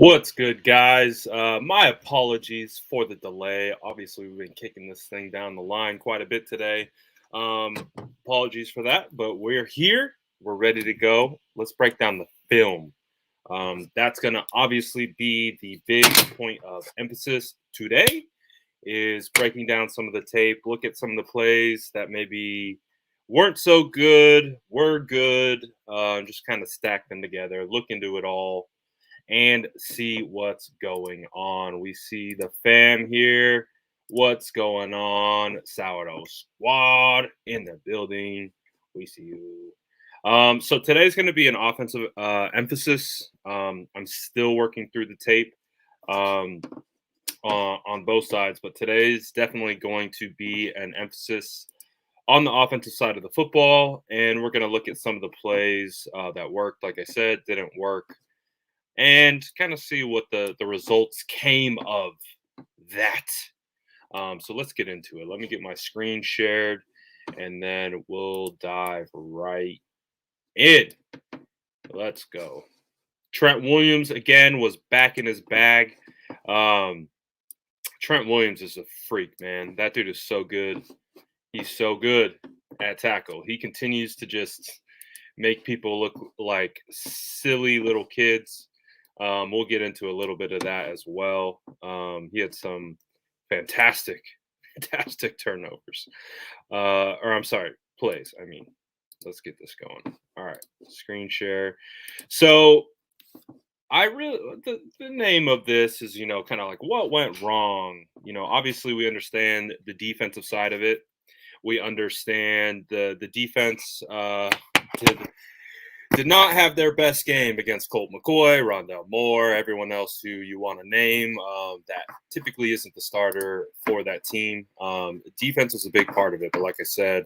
What's good, guys? My apologies for the delay. Obviously, we've been kicking this thing down the line quite a bit today. Um, Apologies for that, but we're here. We're ready to go. Let's break down the film. That's going to obviously be the big point of emphasis today is breaking down some of the tape, look at some of the plays that maybe weren't so good, were good, just kind of stack them together, look into it all and see what's going on. We see the fam here. What's going on? Sourdough Squad in the building. We see you. So today's going to be an offensive emphasis. I'm still working through the tape um, on both sides, but today's definitely going to be an emphasis on the offensive side of the football, and we're going to look at some of the plays that worked. Like I said, didn't work and kind of see what the results came of that. So let's get into it. Let me get my screen shared, and then we'll dive right in. Let's go. Trent Williams again was back in his bag. Um, Trent Williams is a freak, man. That dude is so good. He's so good at tackle. He continues to just make people look like silly little kids. We'll get into a little bit of that as well. He had some fantastic, fantastic turnovers. Or I'm sorry, plays. I mean, let's get this going. All right, screen share. So I really the name of this is kind of like what went wrong. Obviously we understand the defensive side of it. We understand the defense did not have their best game against Colt McCoy, Rondell Moore, everyone else who you want to name that typically isn't the starter for that team. Defense was a big part of it, but like I said,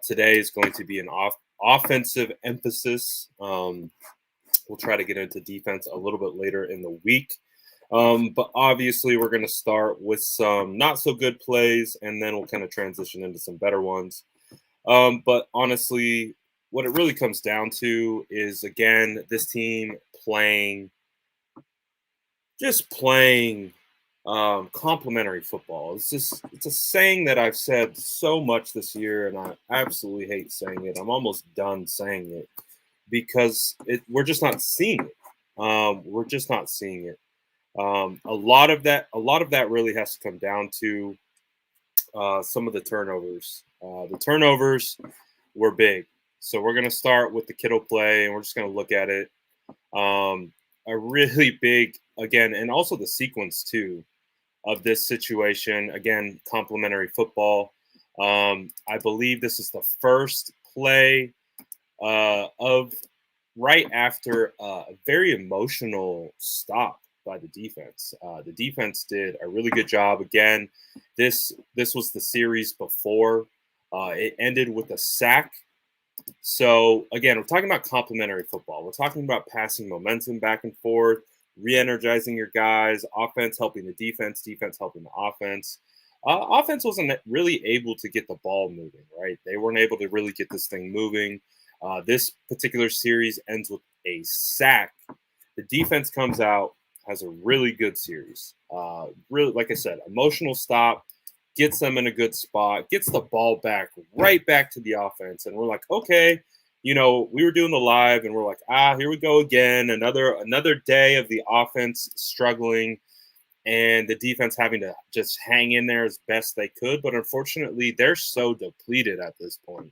today is going to be an offensive emphasis. We'll try to get into defense a little bit later in the week. But obviously, we're going to start with some not so good plays, and then we'll kind of transition into some better ones. But honestly, what it really comes down to is, again, this team playing complementary football. It's a saying that I've said so much this year, and I absolutely hate saying it. I'm almost done saying it because we're just not seeing it. We're just not seeing it. A lot of that really has to come down to some of the turnovers. The turnovers were big. So we're going to start with the Kittle play, and we're just going to look at it. A really big, again, and also the sequence, too, of this situation. Again, complementary football. I believe this is the first play of right after a very emotional stop by the defense. The defense did a really good job. Again, this was the series before. It ended with a sack. So, again, we're talking about complementary football. We're talking about passing momentum back and forth, re-energizing your guys, offense helping the defense helping the offense. Offense wasn't really able to get the ball moving, right? They weren't able to really get this thing moving. This particular series ends with a sack. The defense comes out, has a really good series. Really, like I said, emotional stop. Gets them in a good spot, gets the ball right back to the offense. And we're like, okay, we were doing the live and we're like, here we go again. Another day of the offense struggling and the defense having to just hang in there as best they could. But unfortunately, they're so depleted at this point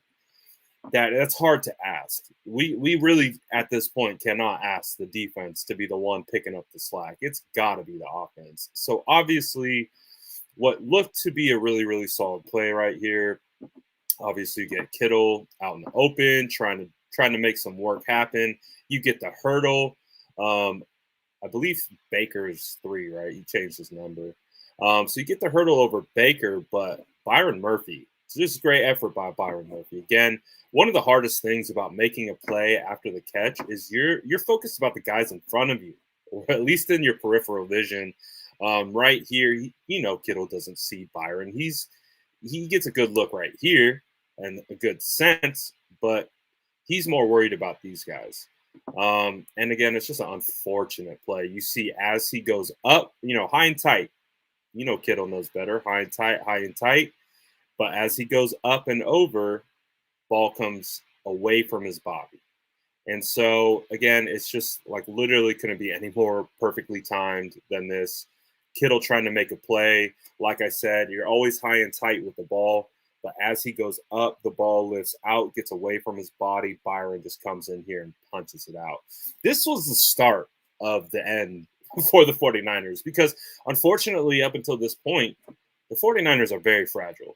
that's hard to ask. We really, at this point, cannot ask the defense to be the one picking up the slack. It's got to be the offense. So obviously, what looked to be a really, really solid play right here. Obviously, you get Kittle out in the open, trying to make some work happen. You get the hurdle. I believe Baker's 3, right? He changed his number. So you get the hurdle over Baker, but Byron Murphy. It's just great effort by Byron Murphy. Again, one of the hardest things about making a play after the catch is you're focused about the guys in front of you, or at least in your peripheral vision. Right here, Kittle doesn't see Byron. He gets a good look right here and a good sense, but he's more worried about these guys. And again, it's just an unfortunate play. You see, as he goes up, high and tight, Kittle knows better, high and tight. But as he goes up and over, ball comes away from his body. And so, again, it's just like literally couldn't be any more perfectly timed than this. Kittle trying to make a play. Like I said, you're always high and tight with the ball. But as he goes up, the ball lifts out, gets away from his body. Byron just comes in here and punches it out. This was the start of the end for the 49ers because, unfortunately, up until this point, the 49ers are very fragile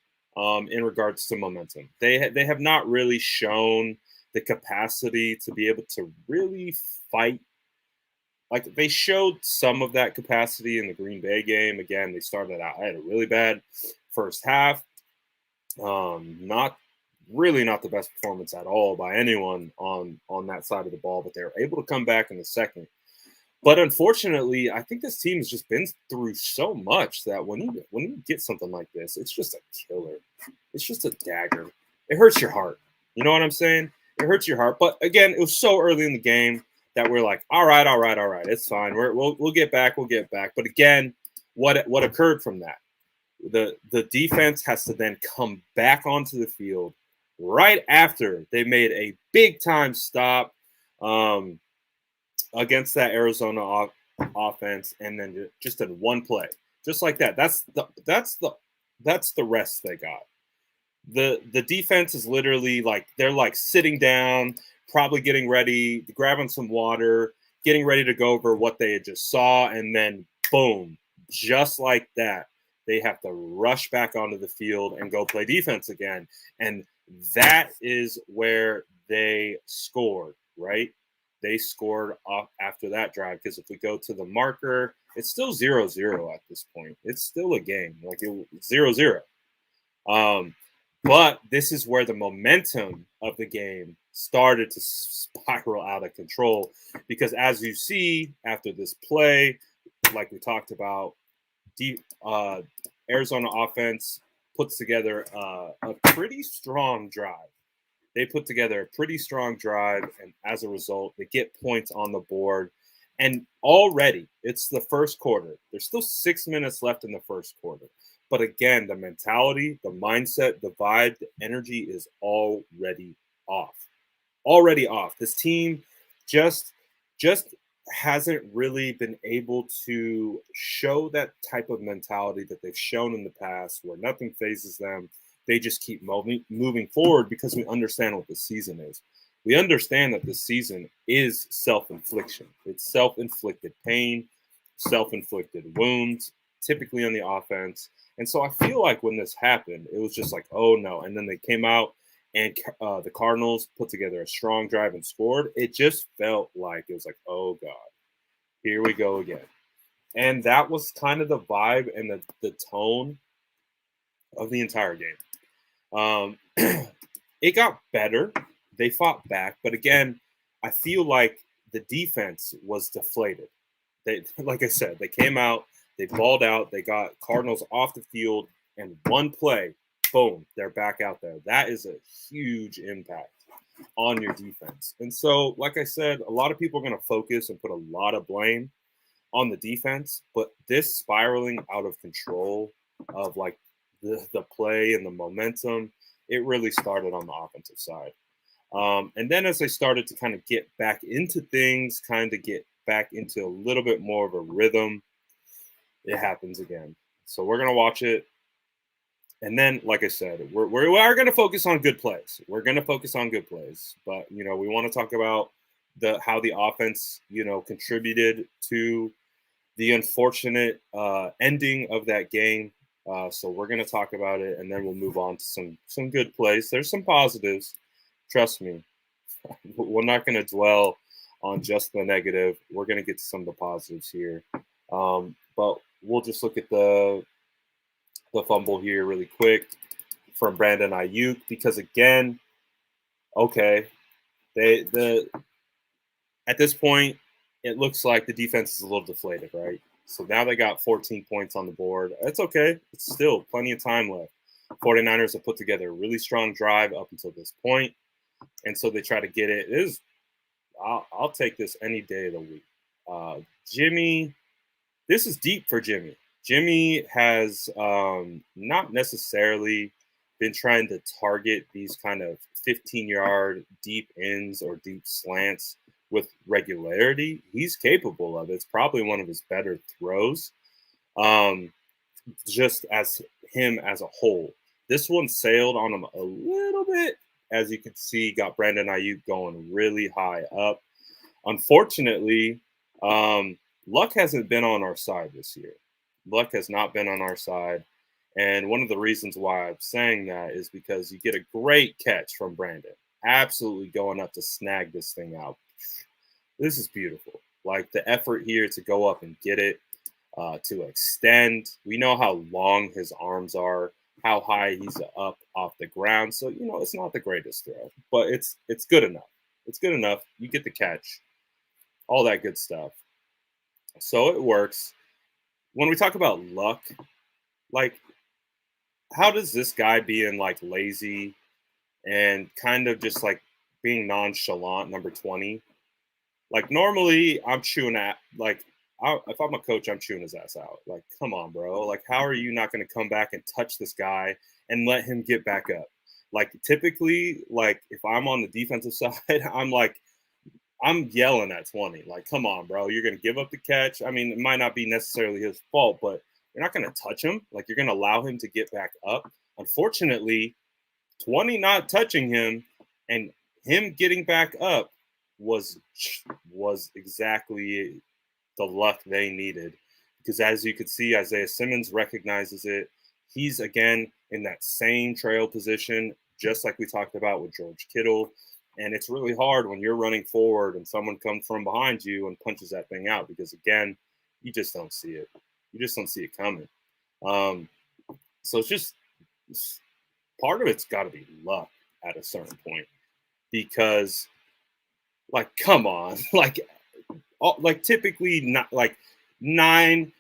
in regards to momentum. They have not really shown the capacity to be able to really fight. Like, they showed some of that capacity in the Green Bay game. Again, they started out, I had a really bad first half. Not the best performance at all by anyone on that side of the ball, but they were able to come back in the second. But unfortunately, I think this team has just been through so much that when you get something like this, it's just a killer. It's just a dagger. It hurts your heart. You know what I'm saying? It hurts your heart. But again, it was so early in the game that we're like, all right, it's fine. We'll get back. But again, what occurred from that? The defense has to then come back onto the field right after they made a big time stop against that Arizona offense, and then just in one play, just like that. That's the rest they got. The defense is literally like they're like sitting down, probably getting ready, grabbing some water, getting ready to go over what they had just saw, and then boom, just like that, they have to rush back onto the field and go play defense again. And that is where they scored, right? They scored off after that drive, because if we go to the marker, it's still 0-0 at this point. It's still a game, like 0-0. But this is where the momentum of the game started to spiral out of control, because as you see after this play, like we talked about, Arizona offense puts together a pretty strong drive. They put together a pretty strong drive, and as a result, they get points on the board. And already, it's the first quarter. There's still 6 minutes left in the first quarter. But again, the mentality, the mindset, the vibe, the energy is already off. Already off. This team just hasn't really been able to show that type of mentality that they've shown in the past, where nothing phases them. They just keep moving forward, because we understand what the season is. We understand that this season is self-infliction. It's self-inflicted pain, self-inflicted wounds, typically on the offense. And so I feel like when this happened, it was just like, oh no. And then they came out, and the Cardinals put together a strong drive and scored. It just felt like it was like, oh God, here we go again. And that was kind of the vibe and the tone of the entire game. It got better. They fought back. But again, I feel like the defense was deflated. They, like I said, they came out, they balled out, they got Cardinals off the field, and one play, boom, they're back out there. That is a huge impact on your defense. And so, like I said, a lot of people are going to focus and put a lot of blame on the defense, but this spiraling out of control of like the play and the momentum, it really started on the offensive side. And then as they started to kind of get back into things, kind of get back into a little bit more of a rhythm, it happens again. So we're going to watch it. And then, like I said, we are going to focus on good plays. We're going to focus on good plays. But, we want to talk about how the offense, contributed to the unfortunate ending of that game. So we're going to talk about it, and then we'll move on to some good plays. There's some positives. Trust me. We're not going to dwell on just the negative. We're going to get to some of the positives here. But we'll just look at the fumble here really quick from Brandon Aiyuk, because again, okay, at this point, it looks like the defense is a little deflated, right? So now they got 14 points on the board. It's okay. It's still plenty of time left. 49ers have put together a really strong drive up until this point, and so they try to get it. It is, I'll take this any day of the week. Jimmy, this is deep for Jimmy. Jimmy has not necessarily been trying to target these kind of 15-yard deep ends or deep slants with regularity. He's capable of it. It's probably one of his better throws, just as him as a whole. This one sailed on him a little bit, as you can see, got Brandon Aiyuk going really high up. Unfortunately, luck hasn't been on our side this year. Luck has not been on our side. And one of the reasons why I'm saying that is because you get a great catch from Brandon, absolutely going up to snag this thing out. This is beautiful. Like the effort here to go up and get it, to extend. We know how long his arms are, how high he's up off the ground. So, it's not the greatest throw, but it's good enough. It's good enough. You get the catch, all that good stuff. So it works. When we talk about luck, like, how does this guy being like lazy and kind of just like being nonchalant, number 20? Like, normally I'm chewing at, like, if I'm a coach, I'm chewing his ass out. Like, come on, bro. Like, how are you not going to come back and touch this guy and let him get back up? Like, typically, like, if I'm on the defensive side, I'm yelling at 20. Like, come on, bro. You're going to give up the catch. I mean, it might not be necessarily his fault, but you're not going to touch him. Like, you're going to allow him to get back up. Unfortunately, 20 not touching him and him getting back up was exactly the luck they needed. Because as you could see, Isaiah Simmons recognizes it. He's, again, in that same trail position, just like we talked about with George Kittle. And it's really hard when you're running forward and someone comes from behind you and punches that thing out because, again, you just don't see it. You just don't see it coming. So it's just part of it's got to be luck at a certain point because, like, come on, like typically not like 9.5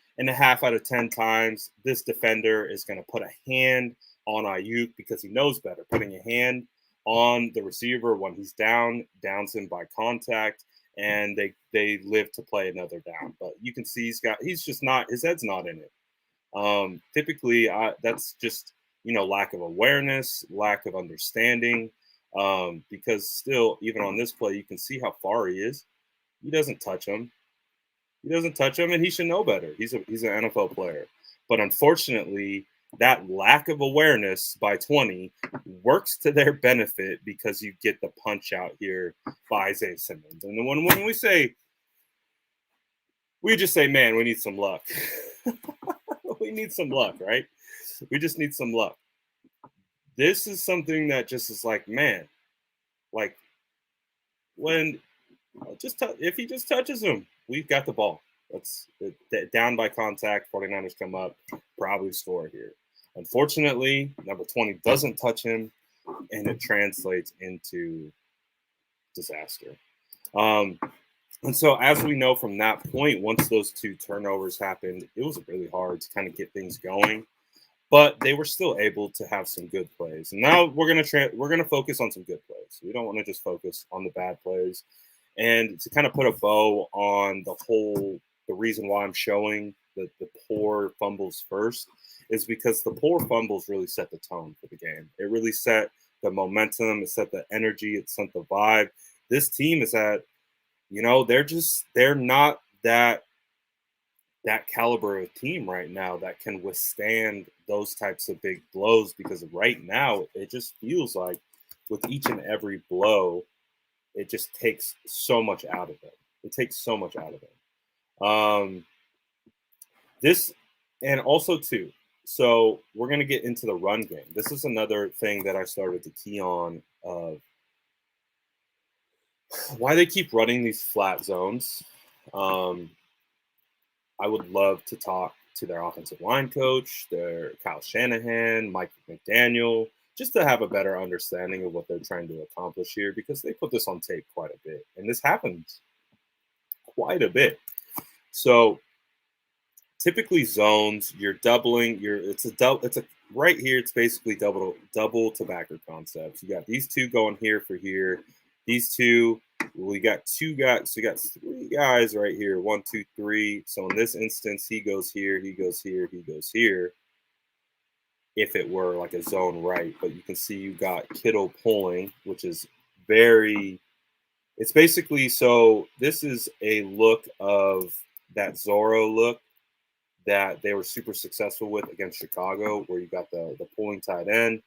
out of 10 times this defender is going to put a hand on Aiyuk because he knows better. Putting a hand on the receiver when he's down, downs him by contact, and they live to play another down. But you can see he's just not, his head's not in it. Typically, that's just, lack of awareness, lack of understanding, because still, even on this play, you can see how far he is. He doesn't touch him. And he should know better. He's an NFL player. But unfortunately, that lack of awareness by 20 works to their benefit because you get the punch out here by Isaiah Simmons. And when we just say, man, we need some luck. We need some luck, right? We just need some luck. This is something that just is like, man, like when if he just touches him, we've got the ball. That's down by contact. 49ers come up, probably score here. Unfortunately, number 20 doesn't touch him, and it translates into disaster. And so, as we know from that point, once those two turnovers happened, it was really hard to kind of get things going. But they were still able to have some good plays. And now we're gonna focus on some good plays. We don't want to just focus on the bad plays. And to kind of put a bow on the reason why I'm showing the poor fumbles first is because the poor fumbles really set the tone for the game. It really set the momentum, it set the energy, it set the vibe. This team is at, they're not that caliber of team right now that can withstand those types of big blows because right now it just feels like with each and every blow, it just takes so much out of them. It takes so much out of them. This, and also too, so we're going to get into the run game. This is another thing that I started to key on of why they keep running these flat zones. I would love to talk to their offensive line coach, their Kyle Shanahan, Mike McDaniel, just to have a better understanding of what they're trying to accomplish here because they put this on tape quite a bit. And this happens quite a bit. So typically zones, you're doubling, right here, it's basically double to backer concepts. You got these two going here for here. These two, we got two guys. So we got three guys right here. 1, 2, 3. So in this instance, he goes here, he goes here, he goes here. If it were like a zone right, but you can see you got Kittle pulling, which is very. It's basically, so this is a look of that Zorro look that they were super successful with against Chicago, where you got the pulling tight end,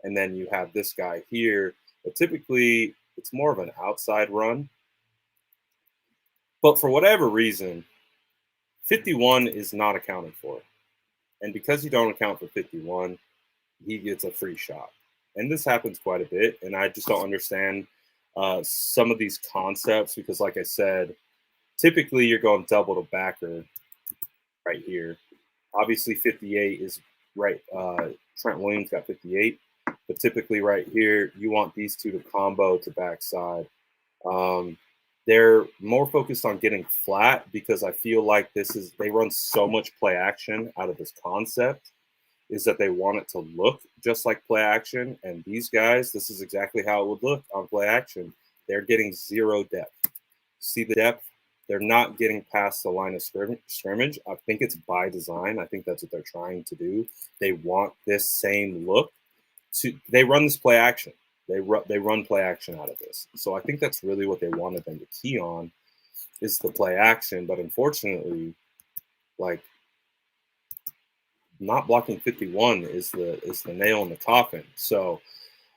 and then you have this guy here. But typically, it's more of an outside run. But for whatever reason, 51 is not accounted for. And because you don't account for 51, he gets a free shot. And this happens quite a bit. And I just don't understand some of these concepts because, like I said, typically you're going double to backer right here. Obviously, 58 is right. Trent Williams got 58. But typically right here, you want these two to combo to backside. They're more focused on getting flat because I feel like they run so much play action out of this concept is that they want it to look just like play action. And these guys, this is exactly how it would look on play action. They're getting zero depth. See the depth? They're not getting past the line of scrimmage. I think it's by design. I think that's what they're trying to do. They want this same look. They run this play action. They run play action out of this. So I think that's really what they wanted them to key on is the play action. But unfortunately, like not blocking 51 is the nail in the coffin. So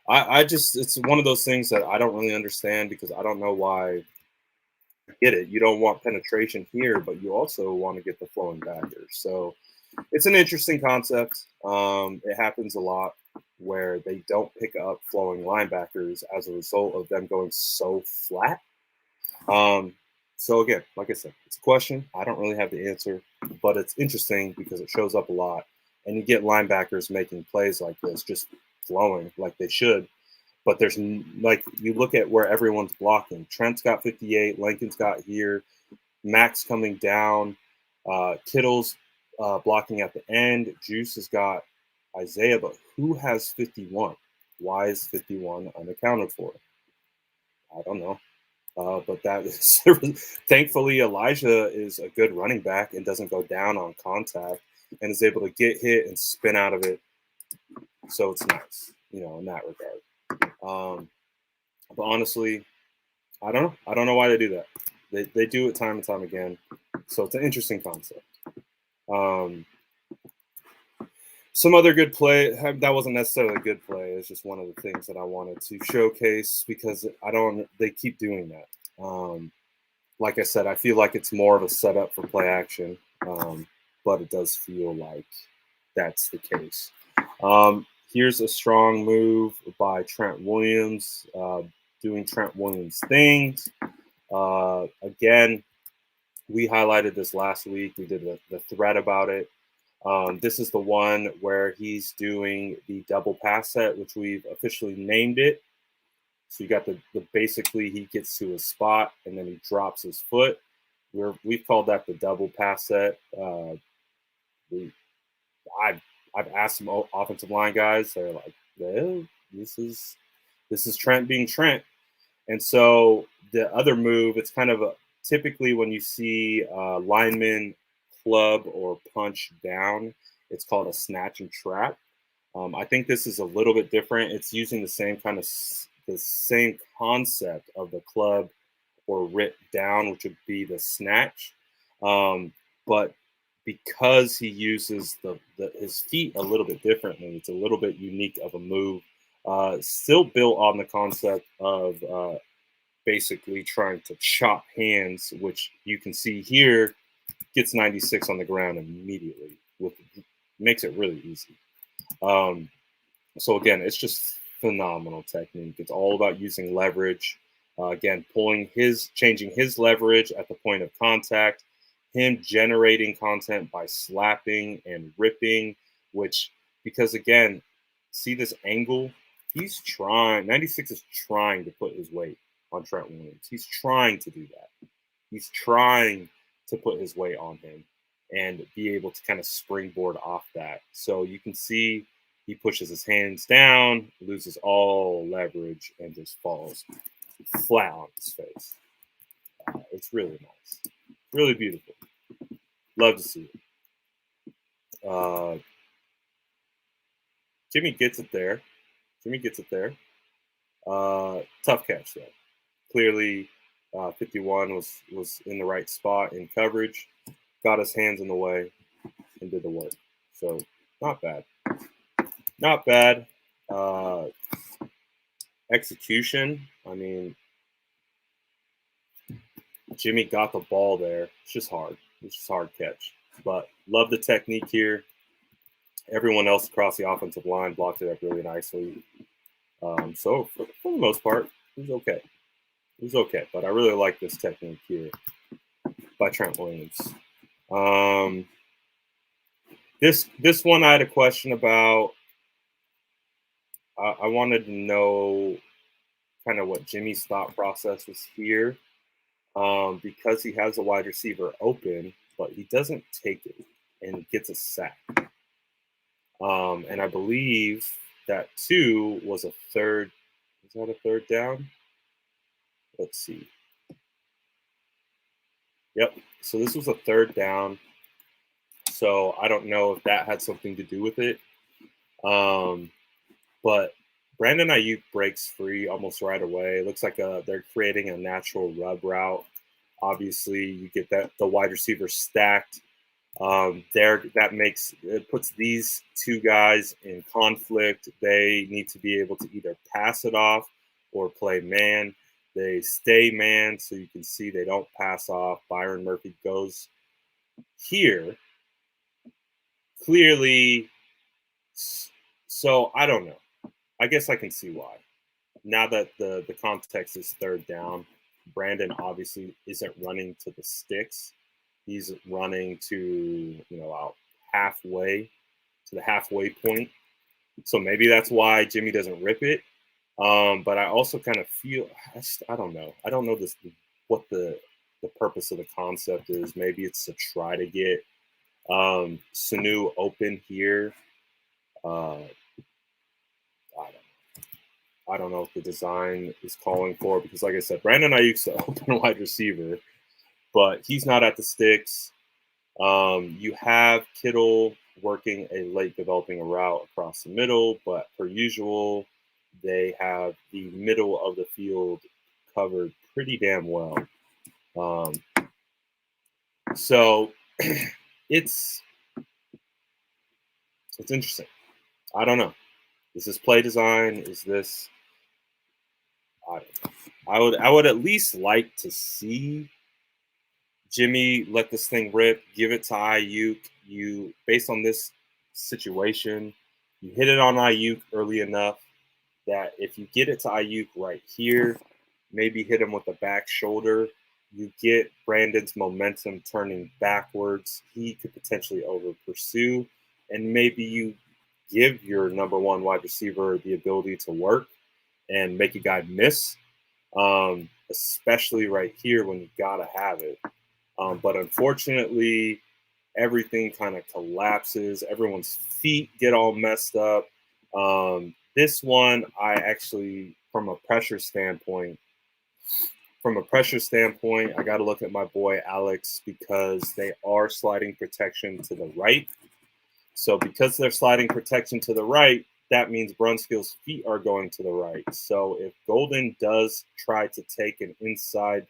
I just it's one of those things that I don't really understand because I don't know why. I get it. You don't want penetration here, but you also want to get the flowing backers. So it's an interesting concept. It happens a lot where they don't pick up flowing linebackers as a result of them going so flat. So again, like I said, it's a question. I don't really have the answer, but it's interesting because it shows up a lot. And you get linebackers making plays like this, just flowing like they should. But there's like you look at where everyone's blocking. Trent's got 58, Lincoln's got here, Max coming down, Kittle's blocking at the end. Juice has got Isaiah, but who has 51? Why is 51 unaccounted for? I don't know. But that is thankfully Elijah is a good running back and doesn't go down on contact and is able to get hit and spin out of it. So it's nice, in that regard. But honestly, I don't know. I don't know why they do that. They do it time and time again. So it's an interesting concept. Some other good play, that wasn't necessarily a good play. It's just one of the things that I wanted to showcase because they keep doing that. Like I said, I feel like it's more of a setup for play action, but it does feel like that's the case. Here's a strong move by Trent Williams, doing Trent Williams things. Again, we highlighted this last week. We did the thread about it. This is the one where he's doing the double pass set, which we've officially named it. So you got the basically he gets to his spot and then he drops his foot. We've called that the double pass set. I've asked some offensive line guys. They're like, well, this is Trent being Trent. And so the other move, it's kind of typically when you see linemen club or punch down, it's called a snatch and trap. I think this is a little bit different. It's using the same concept of the club or rip down, which would be the snatch. But because he uses his feet a little bit differently, it's a little bit unique of a move. Still built on the concept of basically trying to chop hands, which you can see here gets 96 on the ground immediately, makes it really easy. So again, it's just phenomenal technique. It's all about using leverage. Again, changing his leverage at the point of contact, him generating content by slapping and ripping, because again, see this angle? 96 is trying to put his weight on Trent Williams. He's trying to do that. He's trying to put his weight on him and be able to kind of springboard off that. So you can see he pushes his hands down, loses all leverage, and just falls. flat on his face. It's really nice. Really beautiful. Love to see it. Jimmy gets it there. Tough catch, though. Clearly, 51 was in the right spot in coverage, got his hands in the way, and did the work. So, not bad. Not bad. Execution, I mean, Jimmy got the ball there. It's just hard. It's just hard catch. But love the technique here. Everyone else across the offensive line blocked it up really nicely. So for the most part, it was okay. It was okay. But I really like this technique here by Trent Williams. This one I had a question about. I wanted to know kind of what Jimmy's thought process was here. Because he has a wide receiver open, but he doesn't take it and gets a sack. And I believe that 2 was a third. Is that a third down? Let's see. Yep. So this was a third down. So I don't know if that had something to do with it. But Brandon Aiyuk breaks free almost right away. It looks like they're creating a natural rub route. Obviously, you get the wide receiver stacked. It puts these two guys in conflict. They need to be able to either pass it off or play man. They stay man, so you can see they don't pass off. Byron Murphy goes here. Clearly, so I don't know. I guess I can see why. Now that the context is third down, Brandon obviously isn't running to the sticks. He's running to, out halfway to the halfway point. So maybe that's why Jimmy doesn't rip it. But I also kind of feel, I don't know. I don't know what the purpose of the concept is. Maybe it's to try to get Sanu open here. I don't know if the design is calling for it because, like I said, Brandon Aiyuk's the open wide receiver, but he's not at the sticks. You have Kittle working a late developing a route across the middle, but per usual, they have the middle of the field covered pretty damn well. So it's interesting. I don't know. Is this play design? Is this? I don't know. I would at least like to see Jimmy let this thing rip, give it to Aiyuk. You, based on this situation, you hit it on Aiyuk early enough that if you get it to Aiyuk right here, maybe hit him with the back shoulder, you get Brandon's momentum turning backwards. He could potentially over pursue, and maybe you give your number one wide receiver the ability to work and make a guy miss, especially right here when you gotta have it. But unfortunately, everything kind of collapses. Everyone's feet get all messed up. This one, I actually, from a pressure standpoint, I got to look at my boy Alex because they are sliding protection to the right. So because they're sliding protection to the right, that means Brunskill's feet are going to the right. So if Golden does try to take an inside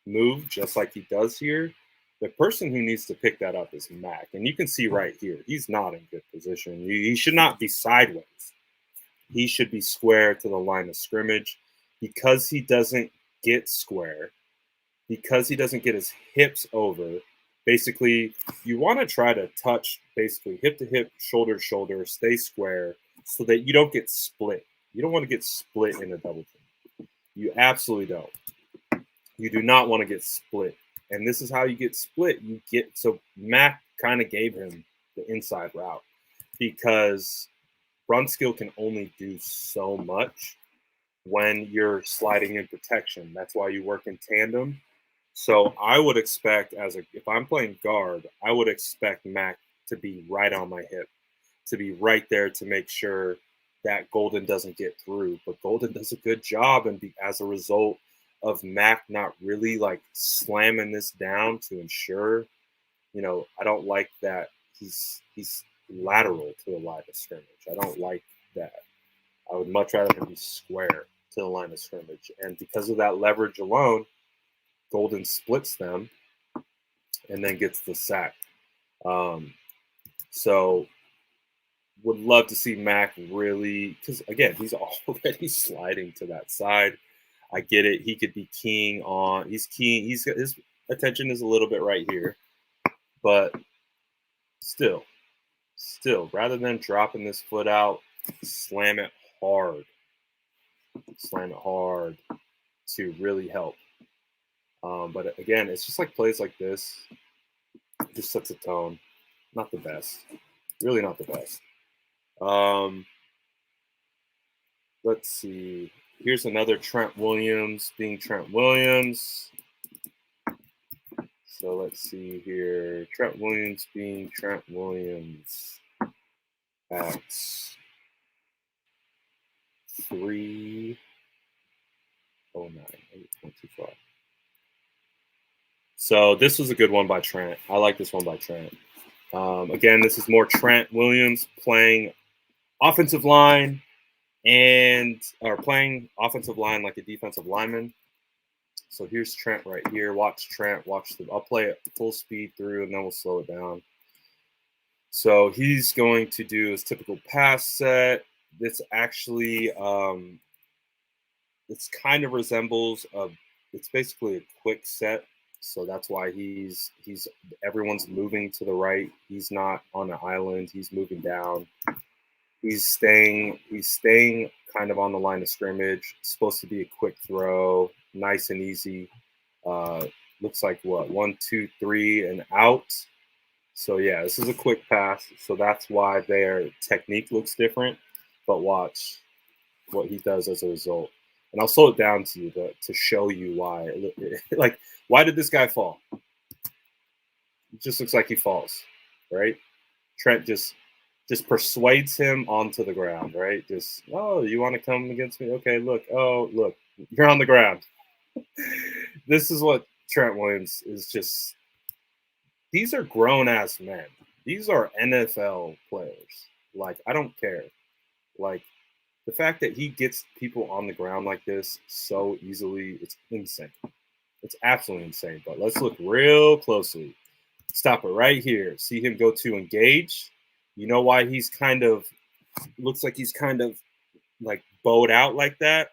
move, just like he does here, the person who needs to pick that up is Mac. And you can see right here, he's not in good position. He should not be sideways. He should be square to the line of scrimmage. Because he doesn't get square, because he doesn't get his hips over, basically, you want to try to touch basically hip to hip, shoulder to shoulder, stay square so that you don't get split. You don't want to get split in a double team. You absolutely don't. You do not want to get split. And this is how you get split. So Mac kind of gave him the inside route because Brunskill can only do so much when you're sliding in protection. That's why you work in tandem. So I would expect, if I'm playing guard, I would expect Mac to be right on my hip, to be right there to make sure that Golden doesn't get through, but Golden does a good job, and as a result of Mac not really like slamming this down to ensure, I don't like that he's lateral to the line of scrimmage. I don't like that. I would much rather him be square to the line of scrimmage, and because of that leverage alone, Golden splits them and then gets the sack. So would love to see Mac really, because again, he's already sliding to that side. I get it. He could be keying on. He's keying. His attention is a little bit right here, but still, rather than dropping this foot out, slam it hard to really help. But again, it's just like plays like this just sets a tone. Not the best. Really not the best. Let's see. Here's another Trent Williams being Trent Williams. So let's see here. Trent Williams being Trent Williams at 3:09. 8.25. So this was a good one by Trent. I like this one by Trent. Again, this is more Trent Williams playing offensive line or playing offensive line like a defensive lineman. So here's Trent right here. Watch Trent. I'll play it full speed through, and then we'll slow it down. So he's going to do his typical pass set. This actually, it's kind of resembles it's basically a quick set. So that's why everyone's moving to the right. He's not on an island. He's moving down. He's staying kind of on the line of scrimmage. It's supposed to be a quick throw, nice and easy. Looks like 1, 2, 3 and out. So yeah, this is a quick pass. So that's why their technique looks different. But watch what he does as a result. And I'll slow it down to you to show you why. Like, why did this guy fall? It just looks like he falls, right? Trent just persuades him onto the ground, right? Just, oh, you want to come against me? Okay, look, you're on the ground. This is what Trent Williams is just. These are grown-ass men. These are NFL players. Like, I don't care. Like, the fact that he gets people on the ground like this so easily, it's insane. It's absolutely insane. But let's look real closely. Stop it right here. See him go to engage. You know why he's looks like he's kind of like bowed out like that?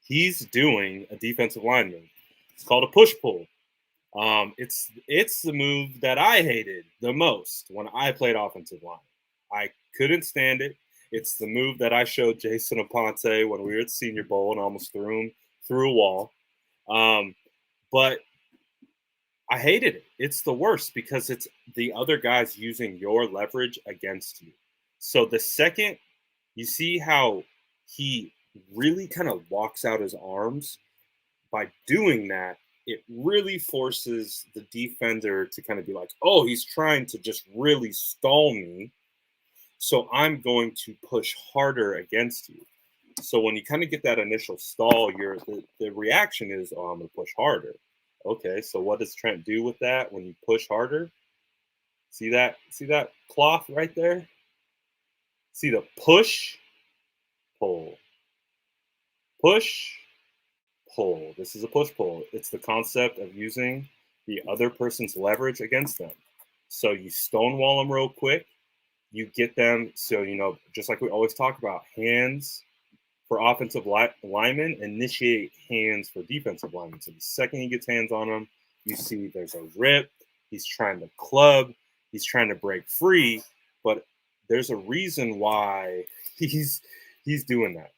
He's doing a defensive lineman. It's called a push-pull. It's the move that I hated the most when I played offensive line. I couldn't stand it. It's the move that I showed Jason Aponte when we were at Senior Bowl and almost threw him through a wall. But I hated it. It's the worst because it's the other guys using your leverage against you. So the second you see how he really kind of walks out his arms, by doing that, it really forces the defender to kind of be like, oh, he's trying to just really stall me. So I'm going to push harder against you. So when you kind of get that initial stall, the reaction is, oh, I'm going to push harder. Okay, so what does Trent do with that when you push harder? See that cloth right there? See the push, pull. Push, pull. This is a push pull. It's the concept of using the other person's leverage against them. So you stonewall them real quick. You get them, so, just like we always talk about, hands for offensive linemen, initiate hands for defensive linemen. So the second he gets hands on them, you see there's a rip. He's trying to club. He's trying to break free. But there's a reason why he's doing that.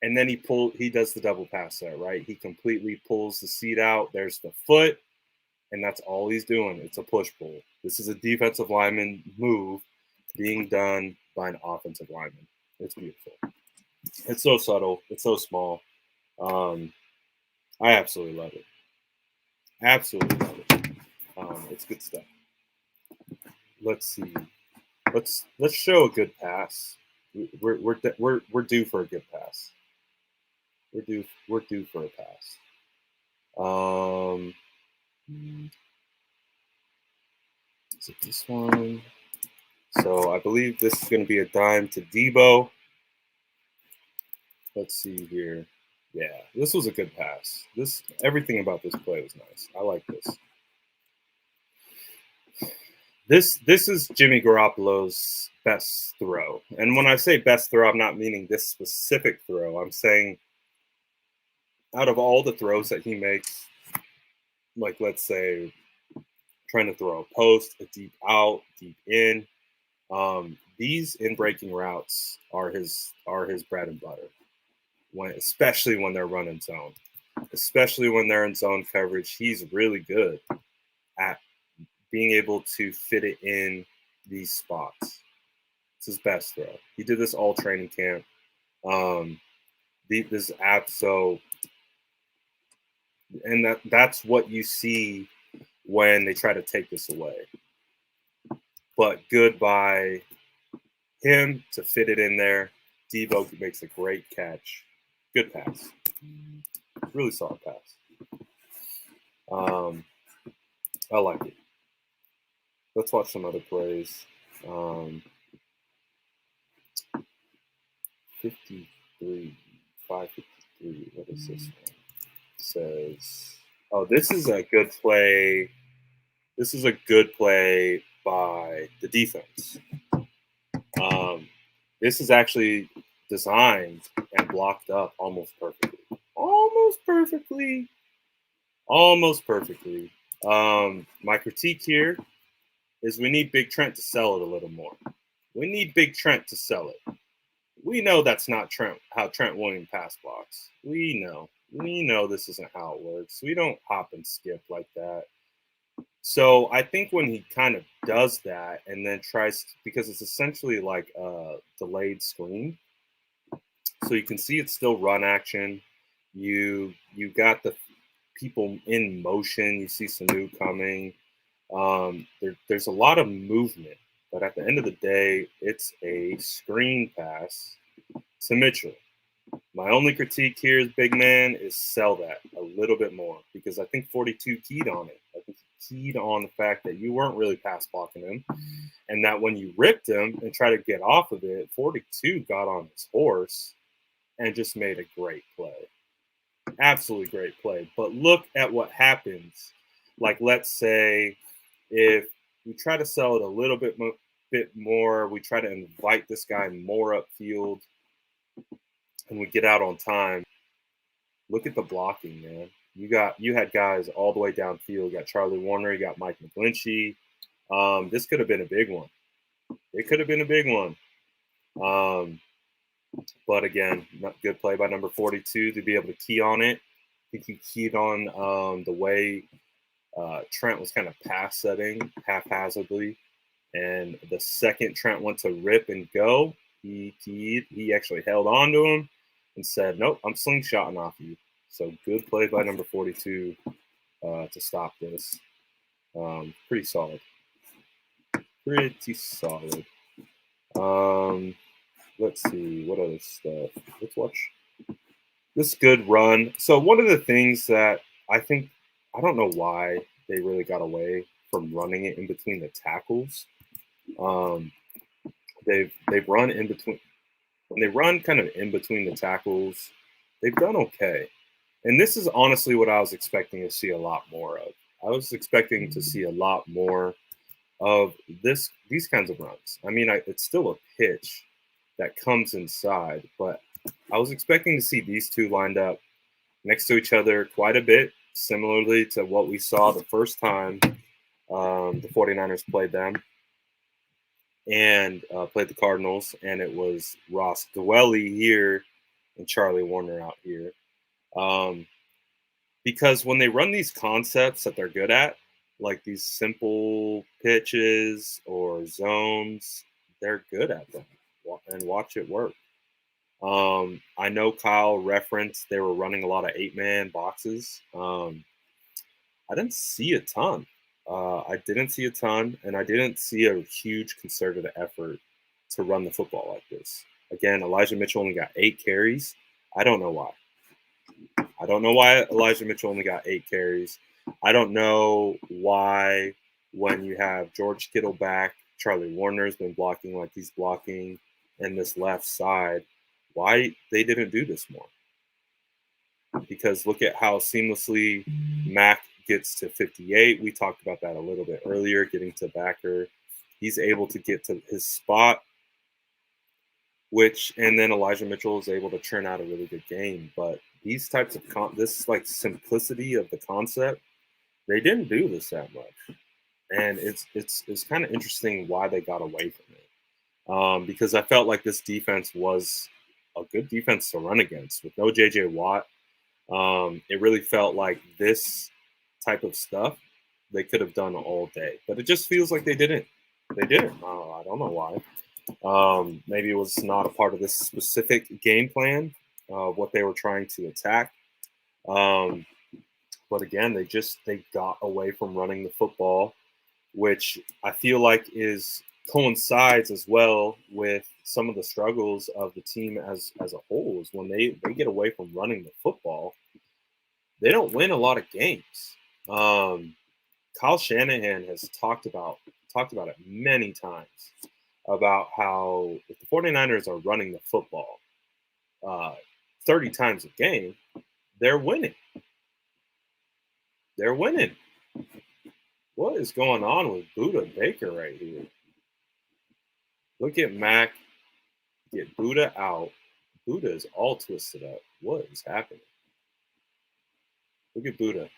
And then he does the double pass there, right? He completely pulls the seat out. There's the foot, and that's all he's doing. It's a push-pull. This is a defensive lineman move being done by an offensive lineman. It's beautiful. It's so subtle. It's so small. I absolutely love it. Absolutely love it. It's good stuff. Let's see. Let's show a good pass. We're due for a good pass. We're due for a pass. Is it this one? So I believe this is going to be a dime to Debo. Let's see here. Yeah, this was a good pass. Everything about this play was nice. I like this. This is Jimmy Garoppolo's best throw. And when I say best throw, I'm not meaning this specific throw. I'm saying out of all the throws that he makes, like let's say trying to throw a post, a deep out, deep in, these in breaking routes are his bread and butter. Especially when they're running zone, especially when they're in zone coverage, he's really good at being able to fit it in these spots. It's his best throw. He did this all training camp. This app, so, and that's what you see when they try to take this away. But good by him to fit it in there. Debo makes a great catch. Good pass. Really solid pass. I like it. Let's watch some other plays. 53, 553. What is this one? It says, oh, this is a good play. This is a good play by the defense. This is actually designed and blocked up almost perfectly. Almost perfectly. My critique here is we need Big Trent to sell it a little more. We need Big Trent to sell it. We know that's not how Trent Williams pass blocks. We know this isn't how it works. We don't hop and skip like that. So I think when he kind of does that and then tries to, because it's essentially like a delayed screen, so you can see it's still run action. You got the people in motion. You see Sanu coming. There's a lot of movement, but at the end of the day, it's a screen pass to Mitchell. My only critique here is big man is sell that a little bit more, because I think 42 keyed on it. I think he keyed on the fact that you weren't really pass blocking him, and that when you ripped him and tried to get off of it, 42 got on his horse and just made a great play. Absolutely great play. But look at what happens. Like, let's say if we try to sell it a little bit more, we try to invite this guy more upfield, and we get out on time. Look at the blocking, man. You had guys all the way downfield. You got Charlie Warner, you got Mike McGlinchey. This could have been a big one. It could have been a big one. But again, not good play by number 42 to be able to key on it. I think he keyed on the way Trent was kind of pass setting haphazardly. And the second Trent went to rip and go, he keyed. He actually held on to him and said, nope, I'm slingshotting off you. So good play by number 42 to stop this. Pretty solid. Let's see, what other stuff? Let's watch this good run. So one of the things that I think, I don't know why they really got away from running it in between the tackles. They've run in between. When they run kind of in between the tackles, they've done okay. And this is honestly what I was expecting to see a lot more of. I was expecting to see a lot more of these kinds of runs. I mean, it's still a pitch that comes inside, but I was expecting to see these two lined up next to each other quite a bit, similarly to what we saw the first time the 49ers played them and played the Cardinals, and it was Ross Dwelly here and Charlie Warner out here. Because when they run these concepts that they're good at, like these simple pitches or zones, they're good at them, and watch it work. I know Kyle referenced they were running a lot of 8-man boxes. I didn't see a ton. And I didn't see a huge concerted effort to run the football like this. Again, Elijah Mitchell only got 8 carries. I don't know why. I don't know why Elijah Mitchell only got 8 carries. I don't know why when you have George Kittle back, Charlie Warner's been blocking like he's blocking in this left side, why they didn't do this more. Because look at how seamlessly Mac gets to 58. We talked about that a little bit earlier, getting to backer. He's able to get to his spot, and then Elijah Mitchell is able to churn out a really good game. But these types of this like simplicity of the concept, they didn't do this that much, and it's kind of interesting why they got away from it. Because I felt like this defense was a good defense to run against with no JJ Watt. It really felt like this type of stuff they could have done all day, but it just feels like they didn't. They didn't. I don't know why. Maybe it was not a part of this specific game plan of what they were trying to attack. But again, they got away from running the football, which I feel like coincides as well with some of the struggles of the team as a whole. Is when they get away from running the football, they don't win a lot of games. Kyle Shanahan has talked about it many times about how if the 49ers are running the football 30 times a game, they're winning. They're winning. What is going on with Buda Baker right here? Look at Mac get Buda out. Buda is all twisted up. What is happening? Look at Buda.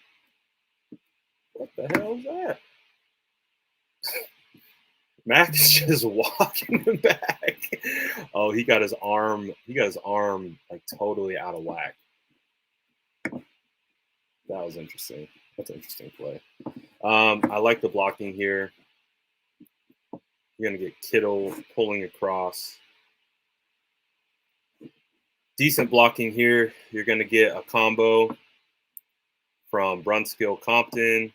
What the hell is that? Mac is just walking him back. Oh, he got his arm like totally out of whack. That was interesting. That's an interesting play. I like the blocking here. You're going to get Kittle pulling across. Decent blocking here. You're going to get a combo from Brunskill Compton.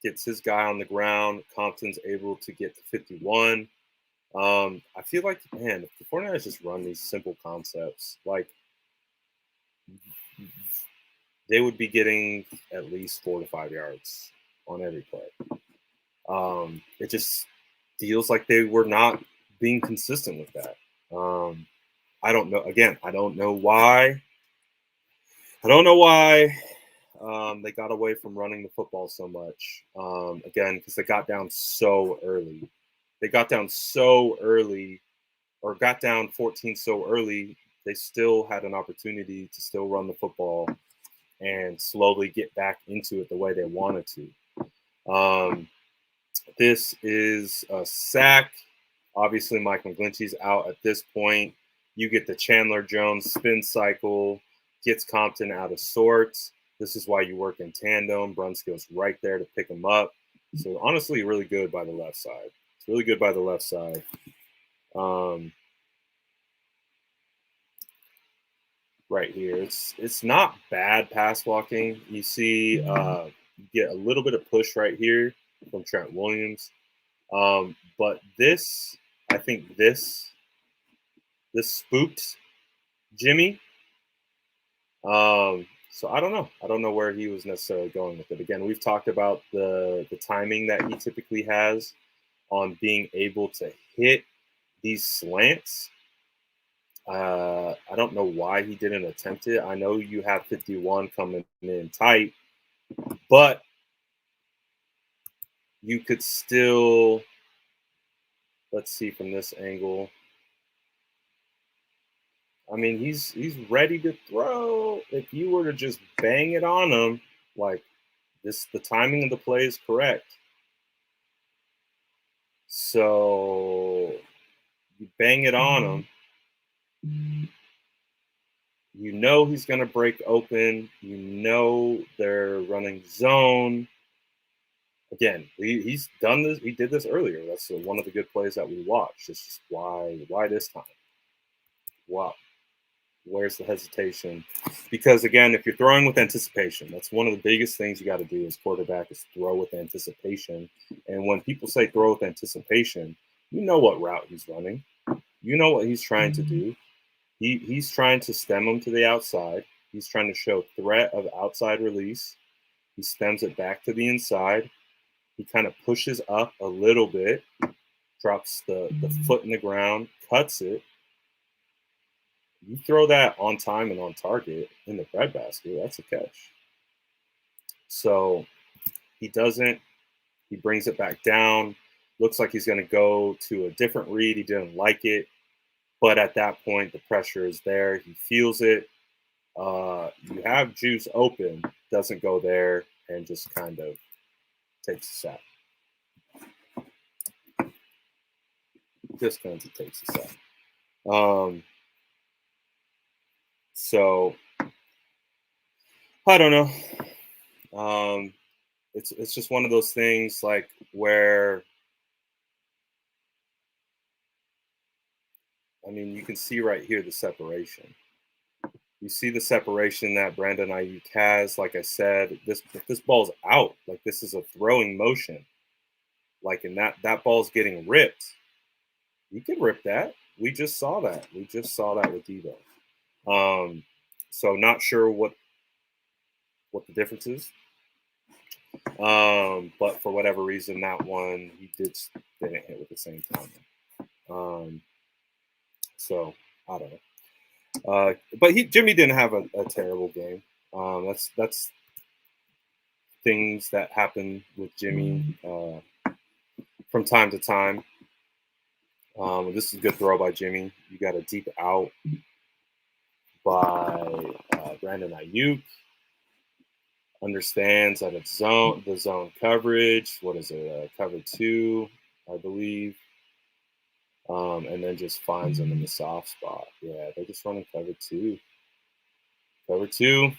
Gets his guy on the ground. Compton's able to get to 51. I feel like, man, if the 49ers just run these simple concepts, like they would be getting at least 4 to 5 yards on every play. It just feels like they were not being consistent with that. I don't know. Again, I don't know why. They got away from running the football so much. Again, because they got down so early. They got down so early, or got down 14 so early, they still had an opportunity to still run the football and slowly get back into it the way they wanted to. This is a sack. Obviously, Mike McGlinchey's out at this point. You get the Chandler Jones spin cycle, gets Compton out of sorts. This is why you work in tandem. Brunskill's right there to pick him up. So honestly, really good by the left side. It's really good by the left side. Right here, it's not bad pass blocking. You see, you get a little bit of push right here from Trent Williams. But this, I think this spooked Jimmy. So I don't know. I don't know where he was necessarily going with it. Again, we've talked about the timing that he typically has on being able to hit these slants. I don't know why he didn't attempt it. I know you have 51 coming in tight, but you could still, let's see from this angle. I mean, he's ready to throw. If you were to just bang it on him, like this, the timing of the play is correct. So you bang it on him. You know he's going to break open. You know they're running zone. Again, he's done this. He did this earlier. That's one of the good plays that we watched. It's just why this time? Wow. Where's the hesitation? Because again, if you're throwing with anticipation, that's one of the biggest things you got to do as quarterback is throw with anticipation. And when people say throw with anticipation, you know what route he's running. You know what he's trying to do. He's trying to stem him to the outside. He's trying to show threat of outside release. He stems it back to the inside. He kind of pushes up a little bit, drops the foot in the ground, cuts it. You throw that on time and on target in the breadbasket, that's a catch. So he doesn't. He brings it back down. Looks like he's going to go to a different read. He didn't like it. But at that point, the pressure is there. He feels it. You have Juice open, doesn't go there, and just kind of takes a sack. Just kind of takes a sack. So I don't know. It's just one of those things like where, I mean, you can see right here the separation. You see the separation that Brandon Aiyuk has. Like I said, if this ball's out, like this is a throwing motion. Like, and that ball's getting ripped. You could rip that. We just saw that. We just saw that with Debo. So not sure what the difference is. But for whatever reason, that one he didn't hit with the same time. So I don't know. But Jimmy didn't have a terrible game. That's things that happen with Jimmy from time to time. This is a good throw by Jimmy. You got a deep out by Brandon Aiyuk. Understands that it's the zone coverage. What is it? Cover 2, I believe. And then just finds them in the soft spot. Yeah, they're just running cover 2. Cover 2.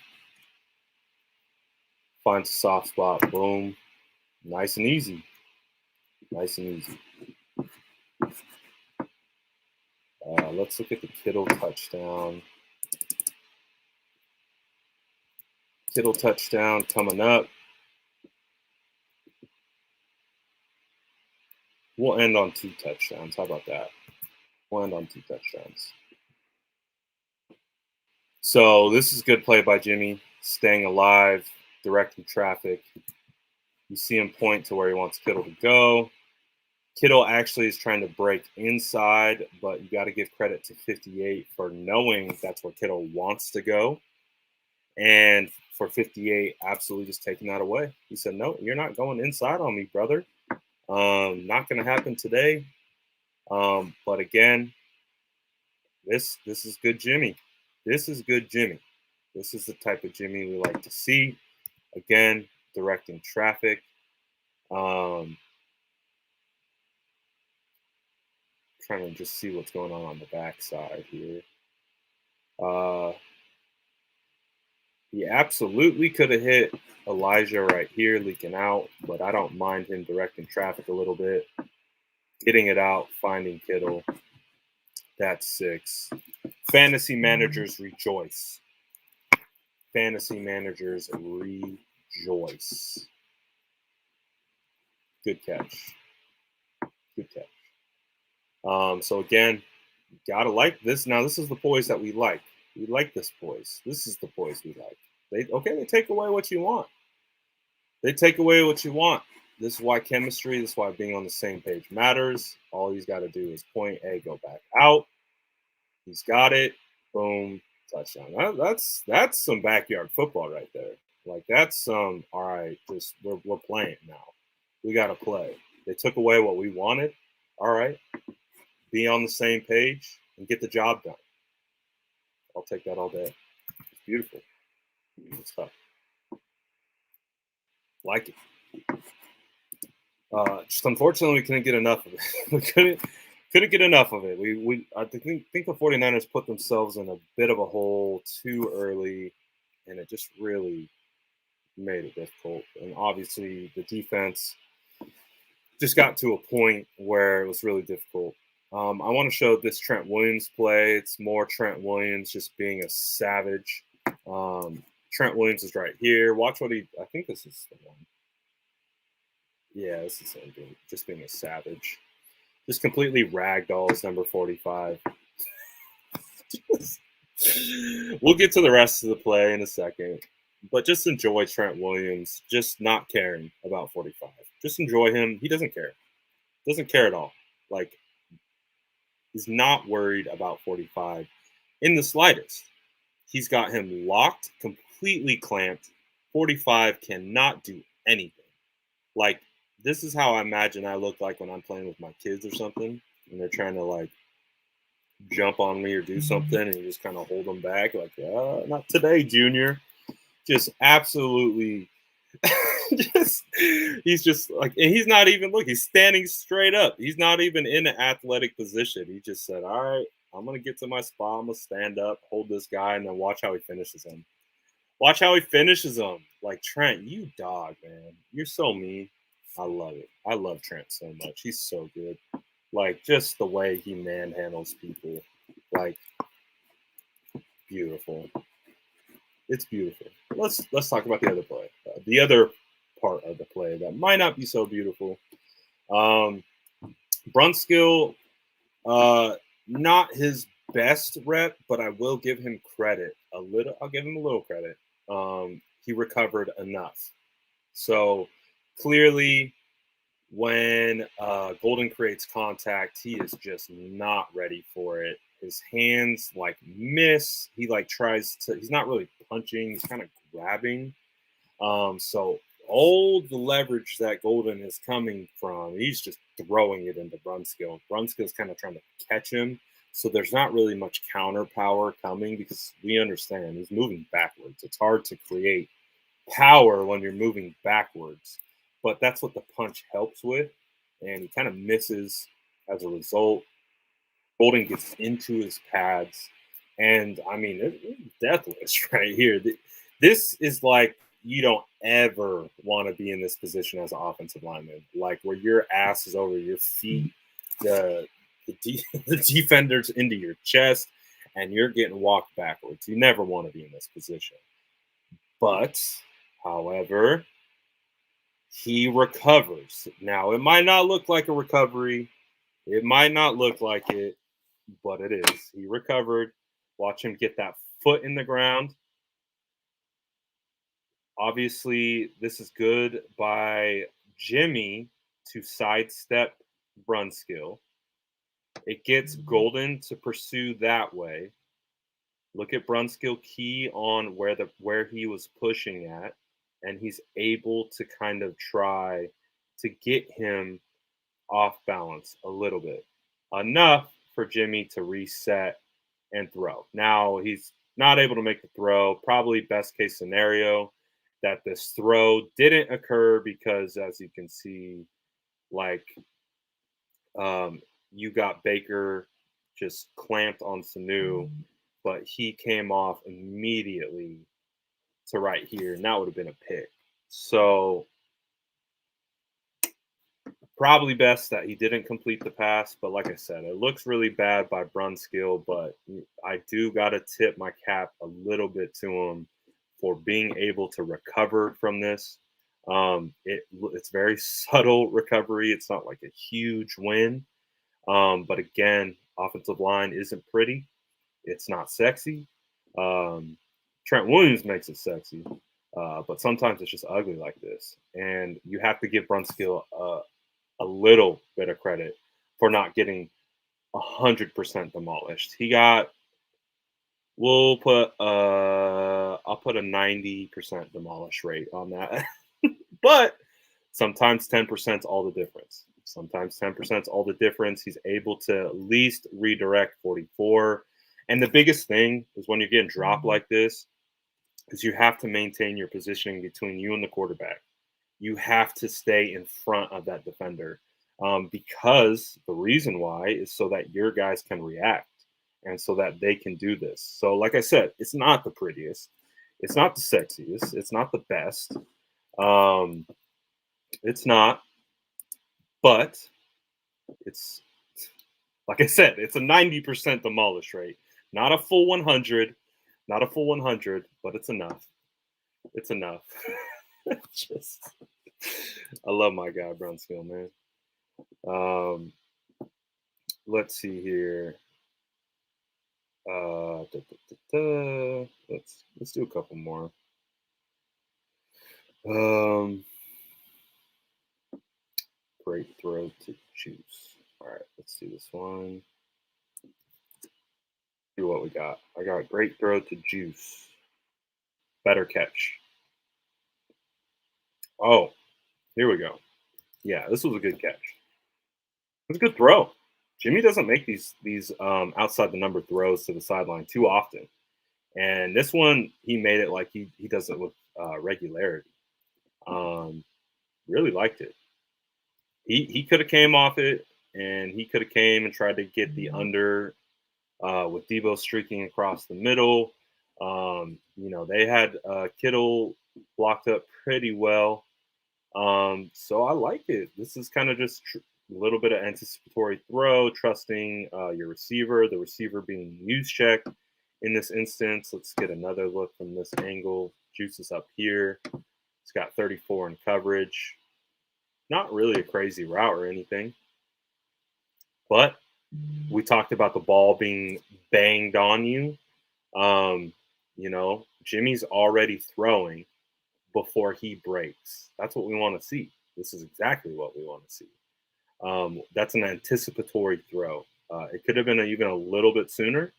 Finds a soft spot. Boom. Nice and easy. Nice and easy. Let's look at the Kittle touchdown. Kittle touchdown coming up. We'll end on 2 touchdowns. How about that? We'll end on 2 touchdowns. So this is good play by Jimmy, staying alive, directing traffic. You see him point to where he wants Kittle to go. Kittle actually is trying to break inside, but you got to give credit to 58 for knowing that's where Kittle wants to go. And for 58, absolutely just taking that away. He said, no, you're not going inside on me, brother. Not going to happen today. But again, this is good Jimmy. This is good Jimmy. This is the type of Jimmy we like to see. Again, directing traffic. Trying to just see what's going on the backside here. He absolutely could have hit Elijah right here, leaking out, but I don't mind him directing traffic a little bit. Getting it out, finding Kittle. That's 6. Fantasy managers rejoice. Fantasy managers rejoice. Good catch. Good catch. So again, you gotta like this. Now, this is the poise that we like. We like this poise. This is the poise we like. They take away what you want. They take away what you want. This is why chemistry, this is why being on the same page matters. All he's got to do is point A, go back out. He's got it. Boom, touchdown. That's some backyard football right there. Like that's some, all right, just we're playing now. We got to play. They took away what we wanted. All right. Be on the same page and get the job done. I'll take that all day. It's beautiful. It's tough. Like it. Just unfortunately, we couldn't get enough of it. We couldn't get enough of it. I think the 49ers put themselves in a bit of a hole too early, and it just really made it difficult. And obviously, the defense just got to a point where it was really difficult. I want to show this Trent Williams play. It's more Trent Williams just being a savage. Trent Williams is right here. Watch what I think this is the one. Yeah, this is him just being a savage. Just completely ragdolls number 45. We'll get to the rest of the play in a second, but just enjoy Trent Williams just not caring about 45. Just enjoy him. He doesn't care. Doesn't care at all. Like, he's not worried about 45 in the slightest. He's got him locked, completely clamped. 45 cannot do anything. Like, this is how I imagine I look like when I'm playing with my kids or something, and they're trying to like jump on me or do something, and you just kind of hold them back, like, not today, Junior. Just absolutely, just he's just like, and he's not even he's standing straight up. He's not even in an athletic position. He just said, "All right, I'm gonna get to my spot. I'm gonna stand up, hold this guy, and then watch how he finishes him. Watch how he finishes him." Like, Trent, you dog, man. You're so mean. I love it. I love Trent so much. He's so good. Like, just the way he manhandles people. Like, beautiful. It's beautiful. Let's talk about the other play. The other part of the play that might not be so beautiful. Brunskill, not his best rep, but I will give him credit a little. I'll give him a little credit. He recovered enough. So clearly, when Golden creates contact, he is just not ready for it. His hands like miss. He like tries to. He's not really punching. He's kind of grabbing. So all the leverage that Golden is coming from, he's just throwing it into Brunskill. Brunskill's kind of trying to catch him. So there's not really much counter power coming because we understand he's moving backwards. It's hard to create power when you're moving backwards, but that's what the punch helps with. And he kind of misses as a result. Golden gets into his pads. And I mean, it's deathless right here. This is like, you don't ever want to be in this position as an offensive lineman, like where your ass is over your feet, the defenders into your chest, and you're getting walked backwards. You never want to be in this position. But, however, he recovers. Now, it might not look like a recovery. It might not look like it, but it is. He recovered. Watch him get that foot in the ground. Obviously, this is good by Jimmy to sidestep Brunskill. It gets Golden to pursue that way. Look at Brunskill key on where he was pushing at, and he's able to kind of try to get him off balance a little bit. Enough for Jimmy to reset and throw. Now he's not able to make the throw. Probably best case scenario that this throw didn't occur because, as you can see, like you got Baker just clamped on Sanu, but he came off immediately to right here, and that would have been a pick. So probably best that he didn't complete the pass, but like I said, it looks really bad by Brunskill, but I do got to tip my cap a little bit to him for being able to recover from this. It's very subtle recovery. It's not like a huge win. But again, offensive line isn't pretty. It's not sexy. Trent Williams makes it sexy, but sometimes it's just ugly like this. And you have to give Brunskill a little bit of credit for not getting 100% demolished. He got, I'll put a 90% demolish rate on that. But sometimes 10% is all the difference. Sometimes 10% is all the difference. He's able to at least redirect 44. And the biggest thing is when you're getting dropped like this, is you have to maintain your positioning between you and the quarterback. You have to stay in front of that defender because the reason why is so that your guys can react and so that they can do this. So, like I said, it's not the prettiest. It's not the sexiest. It's not the best. It's not. But it's, like I said, it's a 90% demolish rate. Not a full 100. Not a full 100, but it's enough. It's enough. Just, I love my guy, Brunskill, man. Let's see here. Let's do a couple more. Um, Great throw to Juice. All right, let's do this one. See what we got. I got great throw to Juice. Better catch. Oh, here we go. Yeah, this was a good catch. It was a good throw. Jimmy doesn't make these outside the number throws to the sideline too often, and this one he made it like he does it with regularity. Um, really liked it. He could have came off it, and he could have came and tried to get the under with Debo streaking across the middle. They had Kittle blocked up pretty well. So I like it. This is kind of just a little bit of anticipatory throw, trusting your receiver, the receiver being use check in this instance. Let's get another look from this angle. Juice is up here. It's got 34 in coverage. Not really a crazy route or anything, but we talked about the ball being banged on you. Um, Jimmy's already throwing before he breaks. That's what we want to see. This is exactly what we want to see. That's an anticipatory throw. It could have been even a little bit sooner.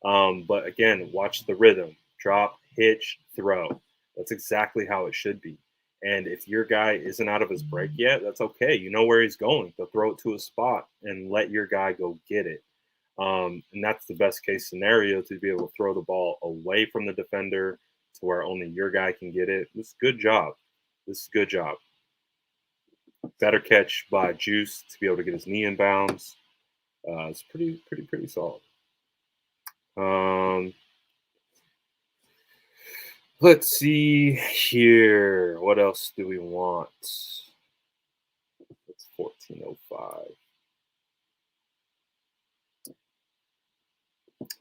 But again, watch the rhythm drop, hitch, throw. That's exactly how it should be. And if your guy isn't out of his break yet, that's okay. You know where he's going. They'll throw it to a spot and let your guy go get it. And that's the best case scenario to be able to throw the ball away from the defender to where only your guy can get it. This is good job. This is good job. Better catch by Juice to be able to get his knee in bounds. It's pretty solid. Let's see here. What else do we want? It's 14:05.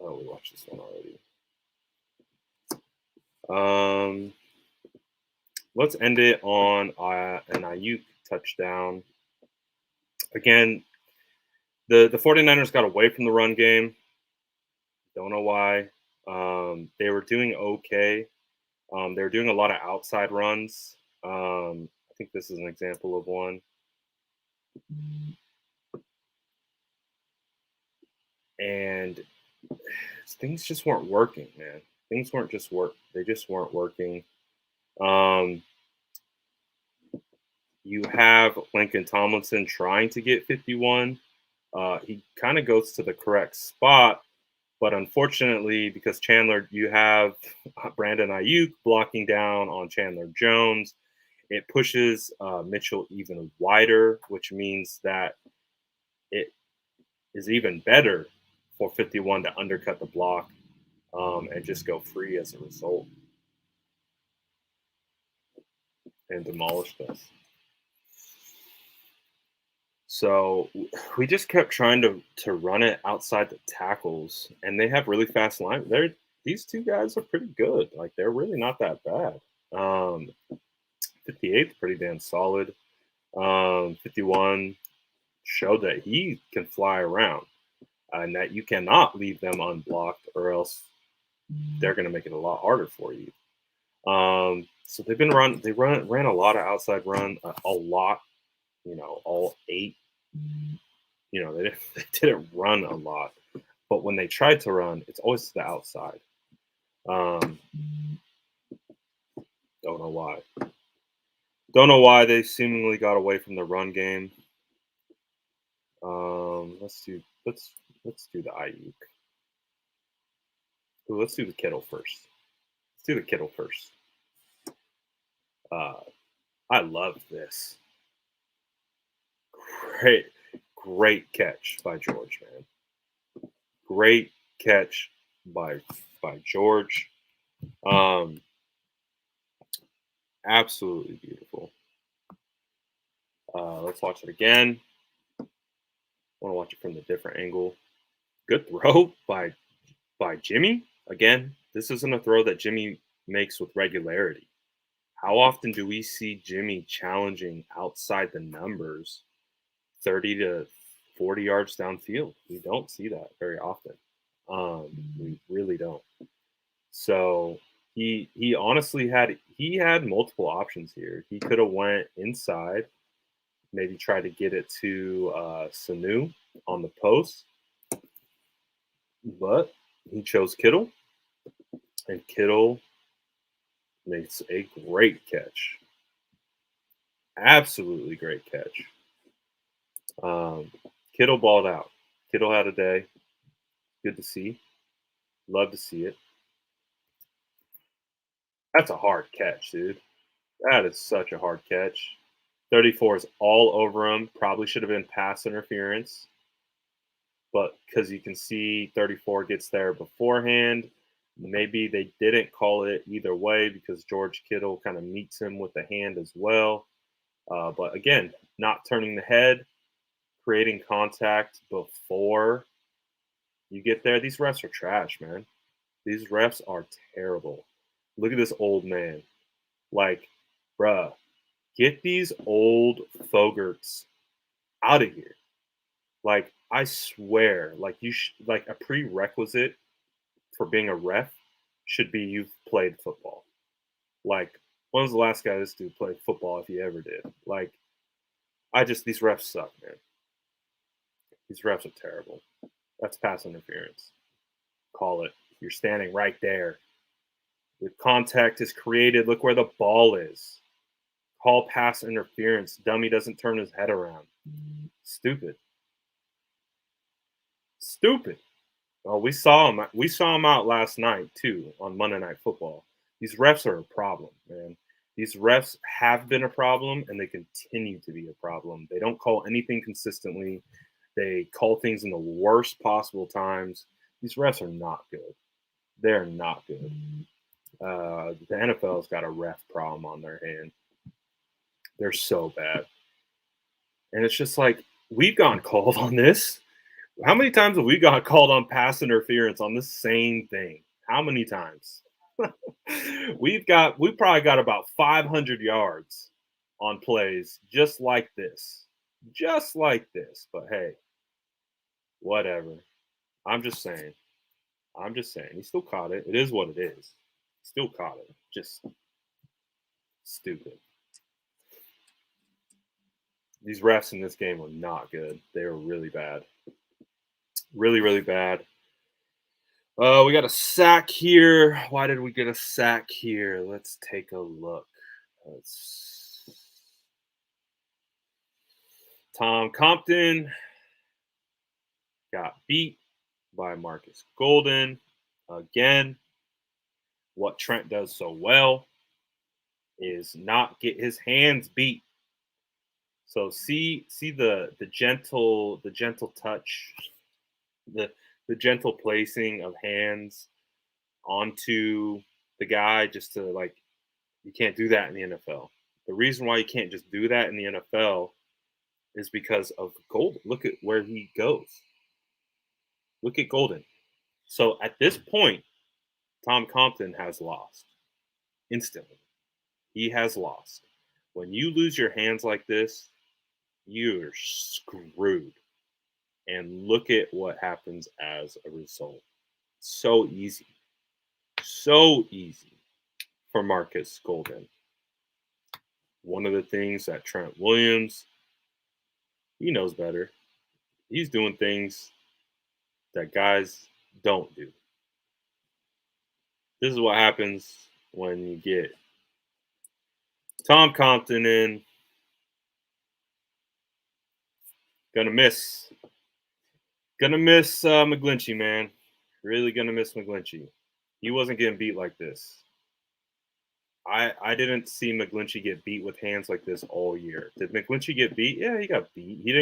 Oh, we watched this one already. Let's end it on an Aiyuk touchdown. Again, the 49ers got away from the run game. Don't know why. They were doing okay. They were doing a lot of outside runs. I think this is an example of one. And things just weren't working, man. Things weren't just work. They just weren't working. You have Lincoln Tomlinson trying to get 51. He kind of goes to the correct spot, but unfortunately, because Chandler, you have Brandon Aiyuk blocking down on Chandler Jones, it pushes Mitchell even wider, which means that it is even better for 51 to undercut the block and just go free as a result and demolish this. So we just kept trying to run it outside the tackles, and they have really fast line. These two guys are pretty good. Like they're really not that bad. 58 pretty damn solid. 51 showed that he can fly around and that you cannot leave them unblocked, or else they're going to make it a lot harder for you. So ran a lot of outside run, a lot. All 8. They didn't run a lot, but when they tried to run, it's always to the outside. Don't know why. Don't know why they seemingly got away from the run game. Let's do the Aiyuk. Ooh, let's do the Kittle first. Let's do the Kittle first. I love this. Great catch by George, man. Great catch by George. Absolutely beautiful. Let's watch it again. I want to watch it from the different angle. Good throw by Jimmy. Again, this isn't a throw that Jimmy makes with regularity. How often do we see Jimmy challenging outside the numbers 30 to 40 yards downfield? We don't see that very often. We really don't. So he honestly had multiple options here. He could have went inside, maybe try to get it to Sanu on the post, but he chose Kittle, and Kittle makes a great catch. Absolutely great catch. Kittle balled out. Kittle had a day. Good to see. Love to see it. That's a hard catch, dude. That is such a hard catch. 34 is all over him. Probably should have been pass interference. But because you can see 34 gets there beforehand, maybe they didn't call it either way because George Kittle kind of meets him with the hand as well. But again, not turning the head, creating contact before you get there. These refs are trash, man. These refs are terrible. Look at this old man. Like, bruh, get these old fogerts out of here. Like, I swear, like like a prerequisite for being a ref should be you've played football. Like, when was the last guy this dude played football if he ever did? Like, these refs suck, man. These refs are terrible. That's pass interference. Call it. You're standing right there. The contact is created. Look where the ball is. Call pass interference. Dummy doesn't turn his head around. Stupid. Stupid. Oh, we saw him. We saw him out last night too on Monday Night Football. These refs are a problem, man. These refs have been a problem, and they continue to be a problem. They don't call anything consistently. They call things in the worst possible times. These refs are not good. They're not good. The NFL's got a ref problem on their hand. They're so bad. And it's just like, we've gotten called on this. How many times have we got called on pass interference on the same thing? How many times? we probably got about 500 yards on plays just like this. Just like this. But hey, whatever. I'm just saying. He still caught it. It is what it is. Still caught it. Just stupid. These refs in this game were not good. They were really bad. Really, really bad. We got a sack here. Why did we get a sack here? Let's take a look. Tom Compton got beat by Marcus Golden. Again, what Trent does so well is not get his hands beat. So see the gentle touch, the gentle placing of hands onto the guy, just to, like, you can't do that in the NFL. The reason why you can't just do that in the NFL is because of Golden. Look at where he goes. Look at Golden. So at this point, Tom Compton has lost instantly. He has lost. When you lose your hands like this, you're screwed. And look at what happens as a result. So easy. So easy for Marcus Golden. One of the things that Trent Williams, he knows better. He's doing things that guys don't do. This is what happens when you get Tom Compton in. Gonna miss McGlinchey, man. Really gonna miss McGlinchey. He wasn't getting beat like this. I didn't see McGlinchey get beat with hands like this all year. Did McGlinchey get beat? Yeah, he got beat. He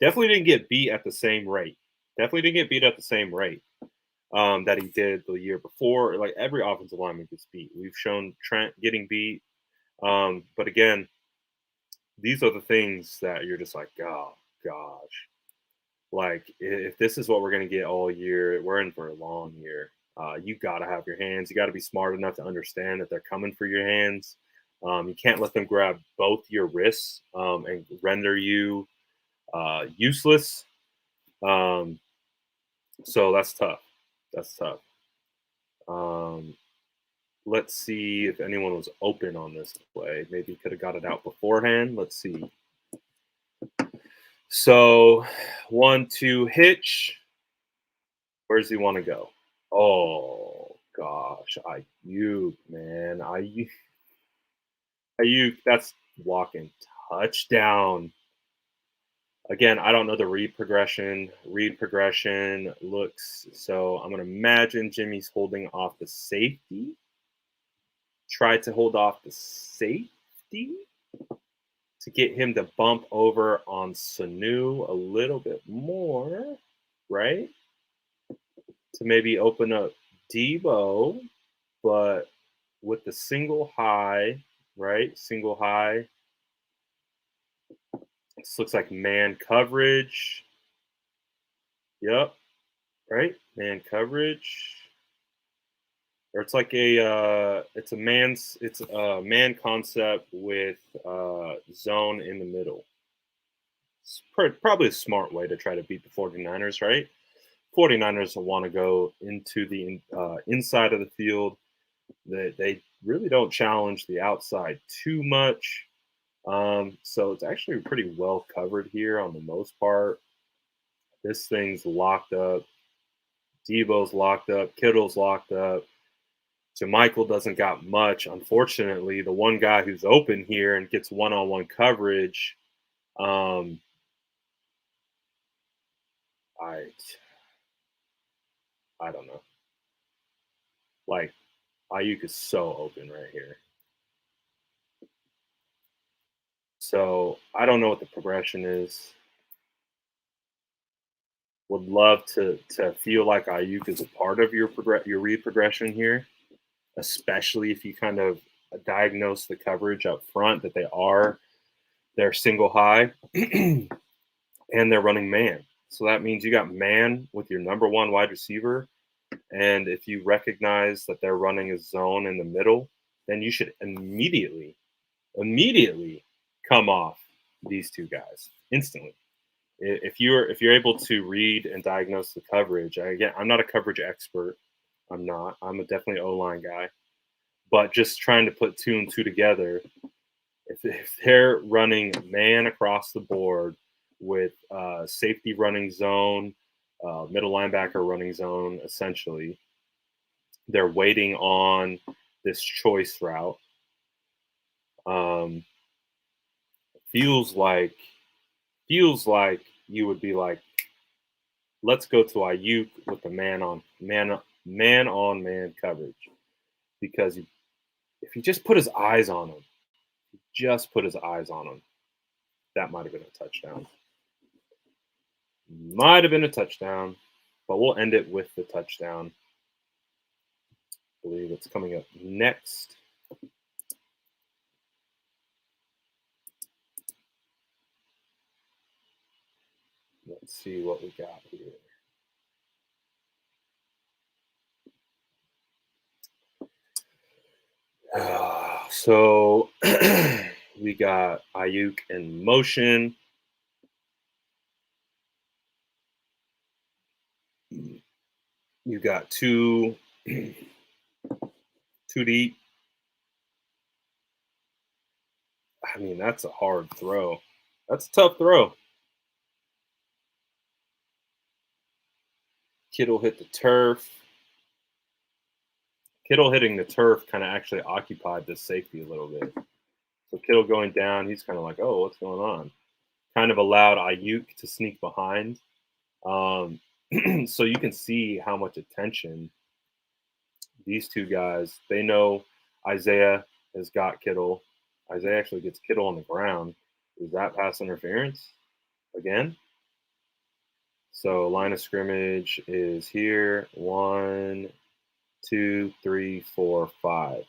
definitely didn't get beat at the same rate. Definitely didn't get beat at the same rate that he did the year before. Like, every offensive lineman gets beat. We've shown Trent getting beat. But again, these are the things that you're just like, oh gosh. Like, if this is what we're going to get all year, we're in for a long year. You got to have your hands. You got to be smart enough to understand that they're coming for your hands. You can't let them grab both your wrists and render you useless. So that's tough. That's tough. Let's see if anyone was open on this play. Maybe could have got it out beforehand. Let's see. So 1-2 hitch. Where does he want to go? Oh gosh, Aiyuk, man, Aiyuk, that's walking touchdown. Again, I don't know the read progression. Read progression looks so. I'm gonna imagine Jimmy's holding off the safety. Try to hold off the safety to get him to bump over on Sanu a little bit more, right? To maybe open up Debo, but with the single high, right? Single high. This looks like man coverage. Yep, right? Man coverage. Or it's like it's a man concept with zone in the middle. It's probably a smart way to try to beat the 49ers, right? 49ers will want to go into the inside of the field. They really don't challenge the outside too much. So it's actually pretty well covered here on the most part. This thing's locked up. Debo's locked up. Kittle's locked up. So Michael doesn't got much. Unfortunately, the one guy who's open here and gets one-on-one coverage, um, I I don't know. Like Aiyuk is so open right here. So I don't know what the progression is. Would love to feel like Aiyuk is a part of your read progression here, especially if you kind of diagnose the coverage up front that they're single high and they're running man. So that means you got man with your number one wide receiver. And if you recognize that they're running a zone in the middle, then you should immediately come off these two guys instantly. If you're able to read and diagnose the coverage, again, I'm not a coverage expert. I'm not. I'm a definitely O-line guy. But just trying to put two and two together, if they're running man across the board with safety running zone, middle linebacker running zone, essentially, they're waiting on this choice route. Um, feels like you would be like, let's go to Aiyuk with the man coverage, because if he just put his eyes on him, that might have been a touchdown. Might have been a touchdown, but we'll end it with the touchdown. I believe it's coming up next. Let's see what we got here. So we got Aiyuk in motion. You got two deep. I mean, that's a hard throw. That's a tough throw. Kittle hit the turf. Kittle hitting the turf kind of actually occupied the safety a little bit. So Kittle going down, he's kind of like, oh, what's going on? Kind of allowed Aiyuk to sneak behind. So you can see how much attention these two guys, they know Isaiah has got Kittle. Isaiah actually gets Kittle on the ground. Is that pass interference again? So line of scrimmage is here. 1, 2, 3, 4, 5.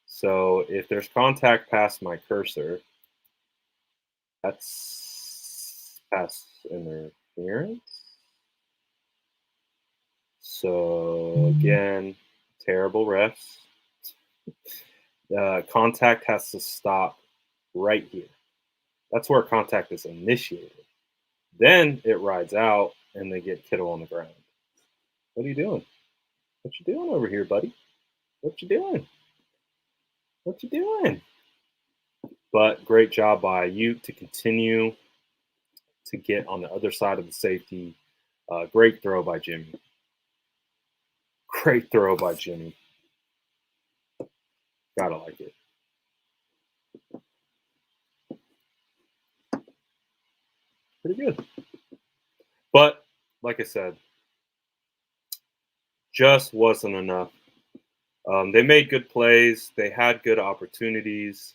So if there's contact past my cursor, that's pass interference. So again, terrible refs. Contact has to stop right here. That's where contact is initiated. Then it rides out and they get Kittle on the ground. What are you doing? What you doing over here, buddy? What you doing? What you doing? But great job by Aiyuk to continue to get on the other side of the safety. Great throw by Jimmy. Great throw by Jimmy. Gotta like it. Pretty good. But like I said, just wasn't enough. They made good plays. They had good opportunities.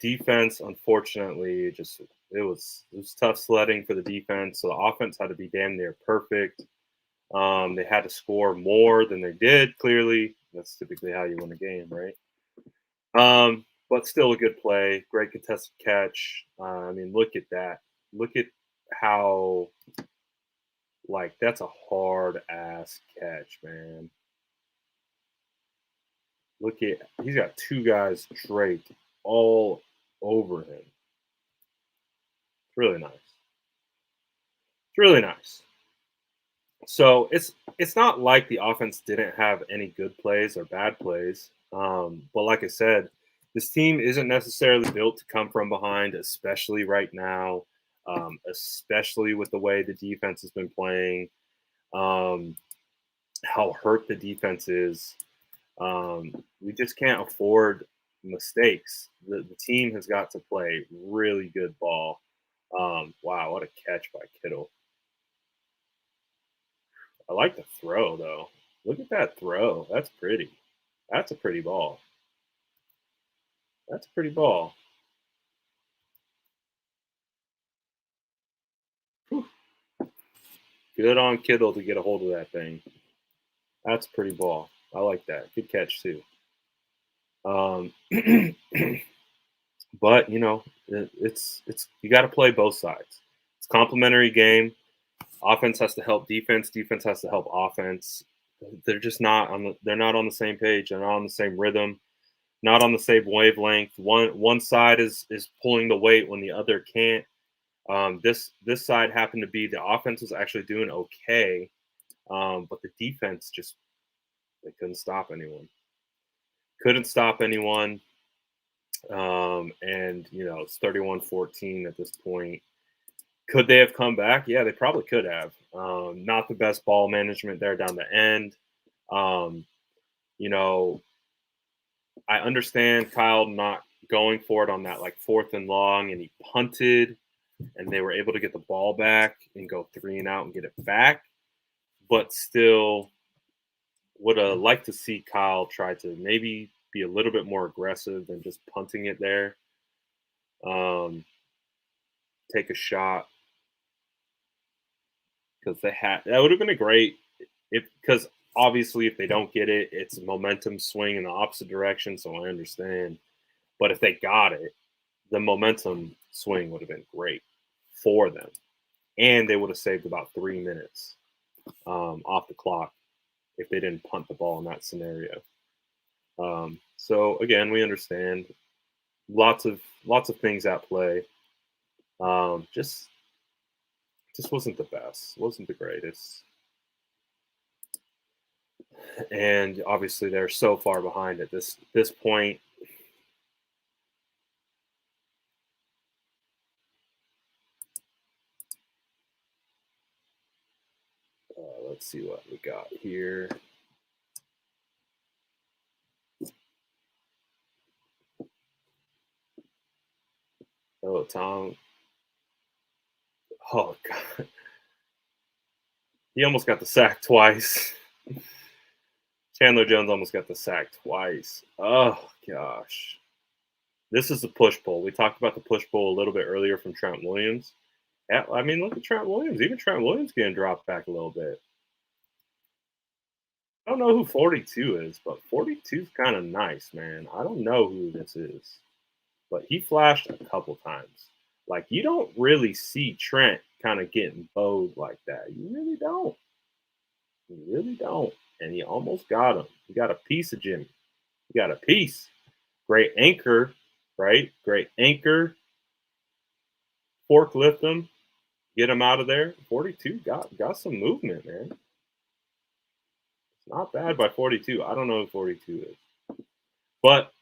Defense, unfortunately, it was tough sledding for the defense. So the offense had to be damn near perfect. They had to score more than they did. Clearly, that's typically how you win a game, right? But still a good play. Great contested catch. I mean, look at that. Look at how that's a hard ass catch, man. Look at he's got two guys draped all over him. It's really nice. It's really nice. So it's not like the offense didn't have any good plays or bad plays. But like I said, this team isn't necessarily built to come from behind, especially right now, especially with the way the defense has been playing, um, how hurt the defense is. We just can't afford mistakes. The team has got to play really good ball. Wow, what a catch by Kittle. I like the throw though. Look at that throw. That's pretty. That's a pretty ball. That's a pretty ball. Whew. Good on Kittle to get a hold of that thing. That's a pretty ball. I like that. Good catch too. Um, but it's you got to play both sides. It's a complementary game. Offense has to help defense. Defense has to help offense. They're just not on the. They're not on the same page. They're not on the same rhythm. Not on the same wavelength. One side is pulling the weight when the other can't. This side happened to be the offense was actually doing okay, but the defense just they couldn't stop anyone. Couldn't stop anyone. And it's 31-14 at this point. Could they have come back? Yeah, they probably could have. Not the best ball management there down the end. Um, you know, I understand Kyle not going for it on that like fourth and long, and he punted, and they were able to get the ball back and go 3 and out and get it back. But still, would have liked to see Kyle try to maybe be a little bit more aggressive than just punting it there. Um, take a shot because that would have been a great if because obviously if they don't get it, it's a momentum swing in the opposite direction. So I understand, but if they got it, the momentum swing would have been great for them, and they would have saved about 3 minutes off the clock if they didn't punt the ball in that scenario. So again, we understand lots of things at play. Just wasn't the best, wasn't the greatest, and obviously they're so far behind at this point. Let's see what we got here. Oh, Tom. Oh God, he almost got the sack twice. Chandler Jones almost got the sack twice. Oh gosh, this is the push pull. We talked about the push pull a little bit earlier from Trent Williams. Yeah, I mean, look at Trent Williams. Even Trent Williams getting dropped back a little bit. I don't know who 42 is, but 42 is kind of nice, man. I don't know who this is, but he flashed a couple times. Like, you don't really see Trent kind of getting bowed like that. You really don't. You really don't. And he almost got him. He got a piece of Jimmy. He got a piece. Great anchor, right? Great anchor. Forklift him. Get him out of there. 42 got some movement, man. Not bad by 42. I don't know who 42 is. But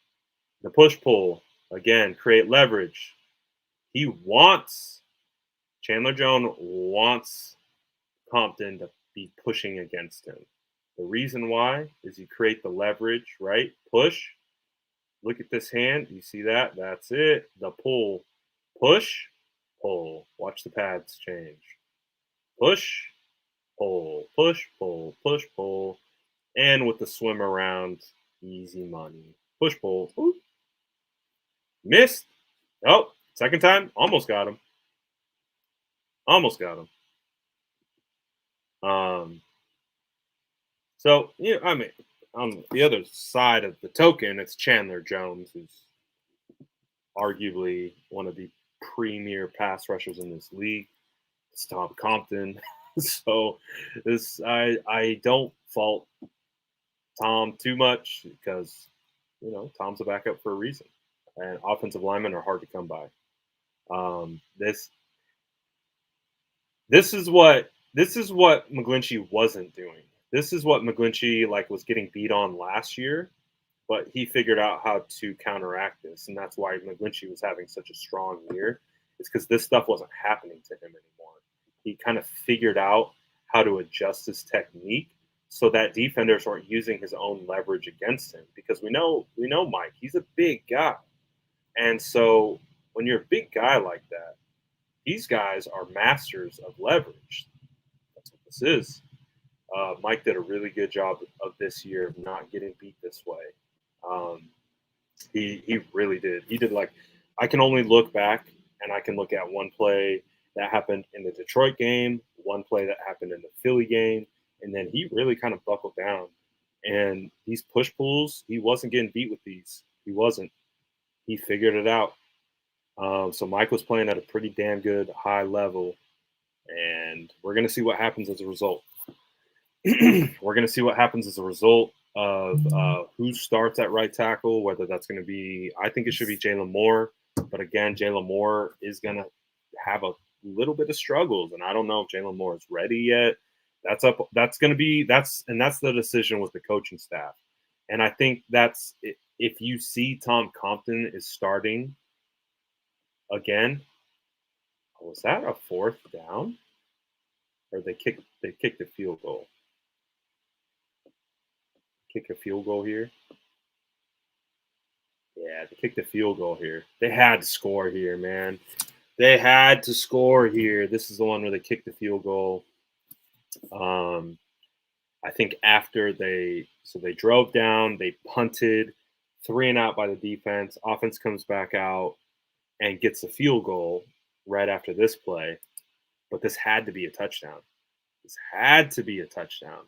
the push-pull, again, create leverage. Chandler Jones wants Compton to be pushing against him. The reason why is you create the leverage, right? Push. Look at this hand. You see that? That's it. The pull. Push, pull. Watch the pads change. Push, pull, push, pull, push, pull. And with the swim around, easy money. Push, pull. Ooh. Missed. Oh, second time. Almost got him. Almost got him. So, I mean, on the other side of the token, it's Chandler Jones, who's arguably one of the premier pass rushers in this league. It's Tom Compton. So I don't fault Tom too much because Tom's a backup for a reason, and offensive linemen are hard to come by. This is what McGlinchey wasn't doing. This is what McGlinchey was getting beat on last year, but he figured out how to counteract this, and that's why McGlinchey was having such a strong year. It's because this stuff wasn't happening to him anymore. He kind of figured out how to adjust his technique so that defenders weren't using his own leverage against him. Because we know Mike, he's a big guy, and so when you're a big guy like that, these guys are masters of leverage. That's what this is. Mike did a really good job of this year of not getting beat this way. He really did. He did I can only look back and I can look at one play that happened in the Detroit game, one play that happened in the Philly game, and then he really kind of buckled down. And these push pulls, he wasn't getting beat with these. He wasn't. He figured it out. So Mike was playing at a pretty damn good high level, and we're going to see what happens as a result. We're going to see what happens as a result of who starts at right tackle, whether that's going to be – I think it should be Jalen Moore. But again, Jalen Moore is going to have a little bit of struggles, and I don't know if Jalen Moore is ready yet. That's the decision with the coaching staff. And I think that's – if you see Tom Compton is starting – again, was that a fourth down? Or they kicked a field goal? Kick a field goal here? Yeah, they kicked a field goal here. They had to score here, man. They had to score here. This is the one where they kicked the field goal. I think after they drove down, they punted, 3 and out by the defense. Offense comes back out and gets a field goal right after this play. But this had to be a touchdown. This had to be a touchdown.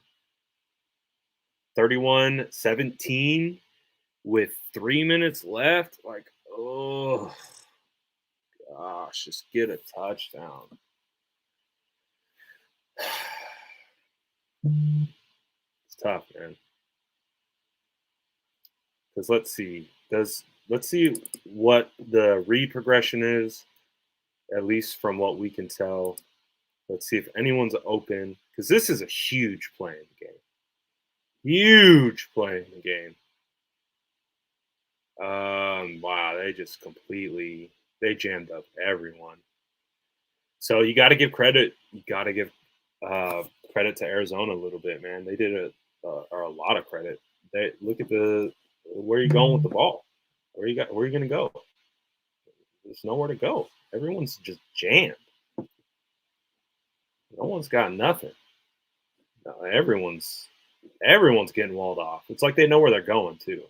31-17 with 3 minutes left. Oh, gosh, just get a touchdown. It's tough, man. Because let's see what the read progression is, at least from what we can tell. Let's see if anyone's open, because this is a huge play in the game. Huge play in the game. Wow, they jammed up everyone. So you got to give credit. You got to give credit to Arizona a little bit, man. They did a lot of credit. They look at where you going with the ball. Where are you going to go? There's nowhere to go. Everyone's just jammed. No one's got nothing. No, everyone's getting walled off. It's like they know where they're going too.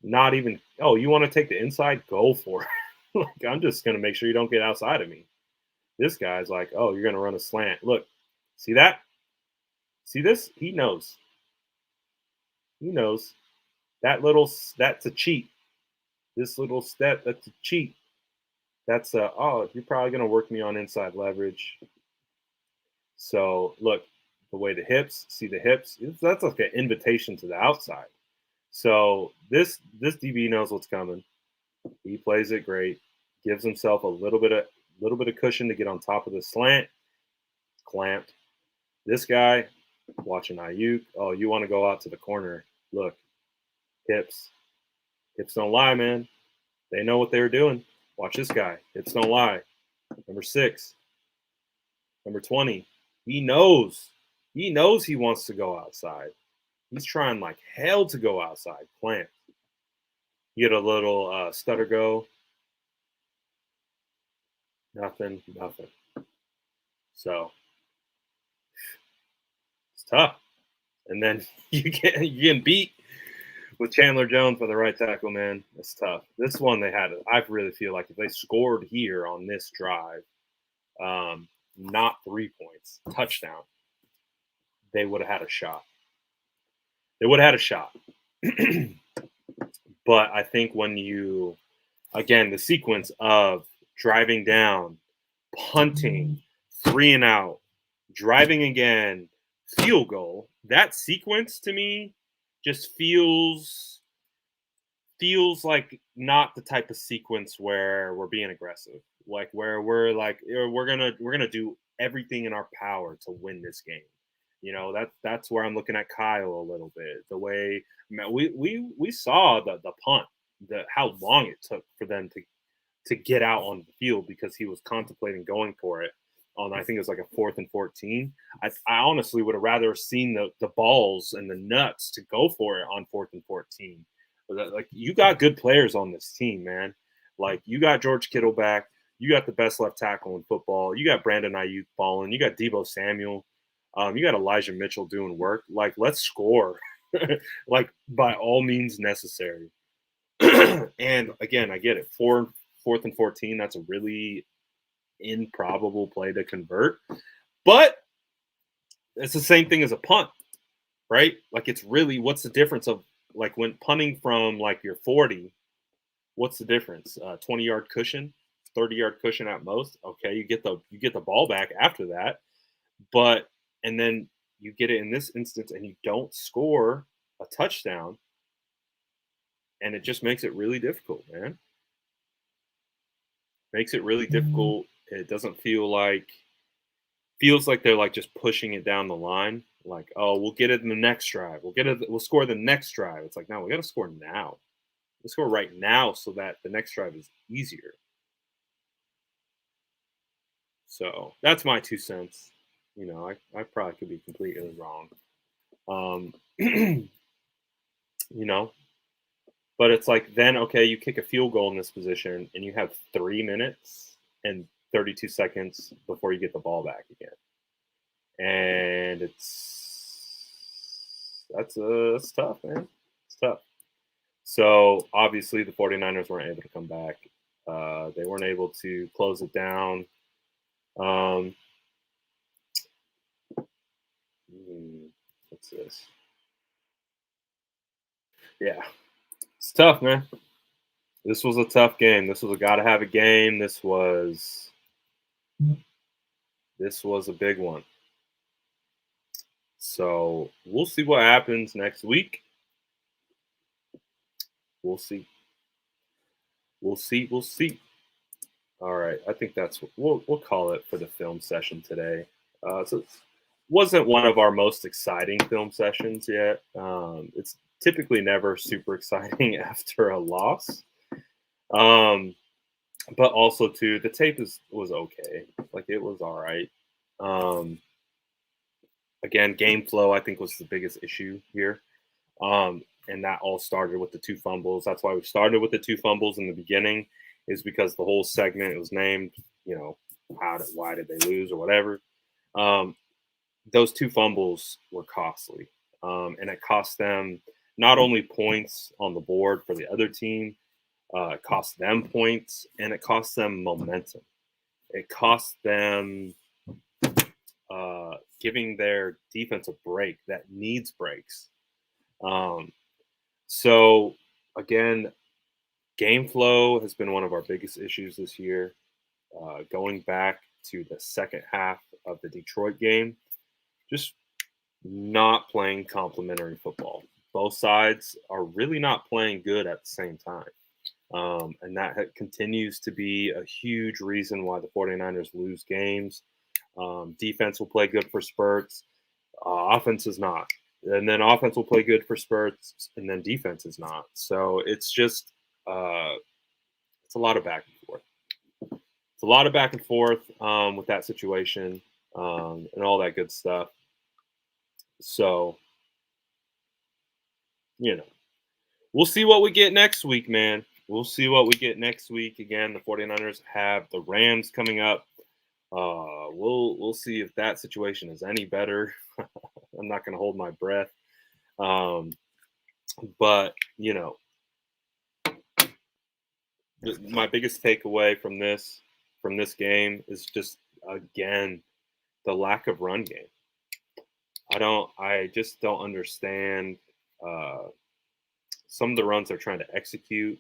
Not even. Oh, you want to take the inside? Go for it. I'm just gonna make sure you don't get outside of me. This guy's like, oh, you're gonna run a slant. Look, see that? See this? He knows. He knows. That's a cheat. This little step, that's a cheat. That's you're probably gonna work me on inside leverage. So look, the way the hips, see the hips, that's like an invitation to the outside. So this DB knows what's coming. He plays it great, gives himself a little bit of cushion to get on top of the slant. Clamped. This guy, watching Aiyuk. Oh, you want to go out to the corner? Look, hips. Hips don't lie, man. They know what they were doing. Watch this guy. Hips don't lie. Number 6, number 20. He knows. He knows he wants to go outside. He's trying like hell to go outside. Plant. You get a little stutter go. Nothing. So it's tough. And then you get beat with Chandler Jones for the right tackle, man. It's tough. This one they had. I really feel like if they scored here on this drive, not 3 points, touchdown, they would have had a shot. They would have had a shot. But I think when you, again, the sequence of driving down, punting, 3 and out, driving again, field goal, that sequence to me just feels like not the type of sequence where we're being aggressive, like where we're like we're gonna do everything in our power to win this game. That's where I'm looking at Kyle a little bit. The way, man, we saw the punt, how long it took for them to get out on the field because he was contemplating going for it on, I think it was like a 4th and 14. I honestly would have rather seen the balls and the nuts to go for it on 4th and 14. Like, you got good players on this team, man. Like, you got George Kittle back. You got the best left tackle in football. You got Brandon Aiyuk balling. You got Deebo Samuel. You got Elijah Mitchell doing work. Like, let's score. Like, by all means necessary. And again, I get it. 4th and 14, that's a really improbable play to convert. But it's the same thing as a punt, right? Like, it's really, what's the difference of, like, when punting from like your 40, what's the difference? 20-yard cushion, 30-yard cushion at most. Okay, you get the ball back after that, and then you get it in this instance and you don't score a touchdown, and it just makes it really difficult, man. Makes it really difficult. It doesn't feels like they're like just pushing it down the line. Like, oh, we'll get it in the next drive. We'll score the next drive. It's like, no, we got to score now. Let's score right now so that the next drive is easier. So that's my 2 cents. I probably could be completely wrong. But it's like, then, okay, you kick a field goal in this position and you have 3 minutes and 32 seconds before you get the ball back again. And that's tough, man. It's tough. So obviously the 49ers weren't able to come back. They weren't able to close it down. What's this? Yeah, it's tough, man. This was a tough game. This was a gotta have a game. This was a big one. So we'll see what happens next week. We'll see. We'll see. All right, I think that's what we'll call it for the film session today. So it wasn't one of our most exciting film sessions yet. It's typically never super exciting after a loss. But also too, the tape was okay. Like, it was all right. Again, game flow, I think, was the biggest issue here. And that all started with the 2 fumbles. That's why we started with the 2 fumbles in the beginning, is because the whole segment was named, why did they lose or whatever. Those 2 fumbles were costly. And it cost them not only points on the board for the other team, it cost them points, and it cost them momentum. It cost them giving their defense a break that needs breaks. So again, game flow has been one of our biggest issues this year. Going back to the second half of the Detroit game, just not playing complementary football. Both sides are really not playing good at the same time. And that continues to be a huge reason why the 49ers lose games. Defense will play good for spurts. Offense is not. And then offense will play good for spurts, and then defense is not. So it's just it's a lot of back and forth. It's a lot of back and forth with that situation and all that good stuff. So, we'll see what we get next week, man. We'll see what we get next week. Again, the 49ers have the Rams coming up. We'll see if that situation is any better. I'm not going to hold my breath. But, my biggest takeaway from this game is just, again, the lack of run game. I just don't understand some of the runs they're trying to execute.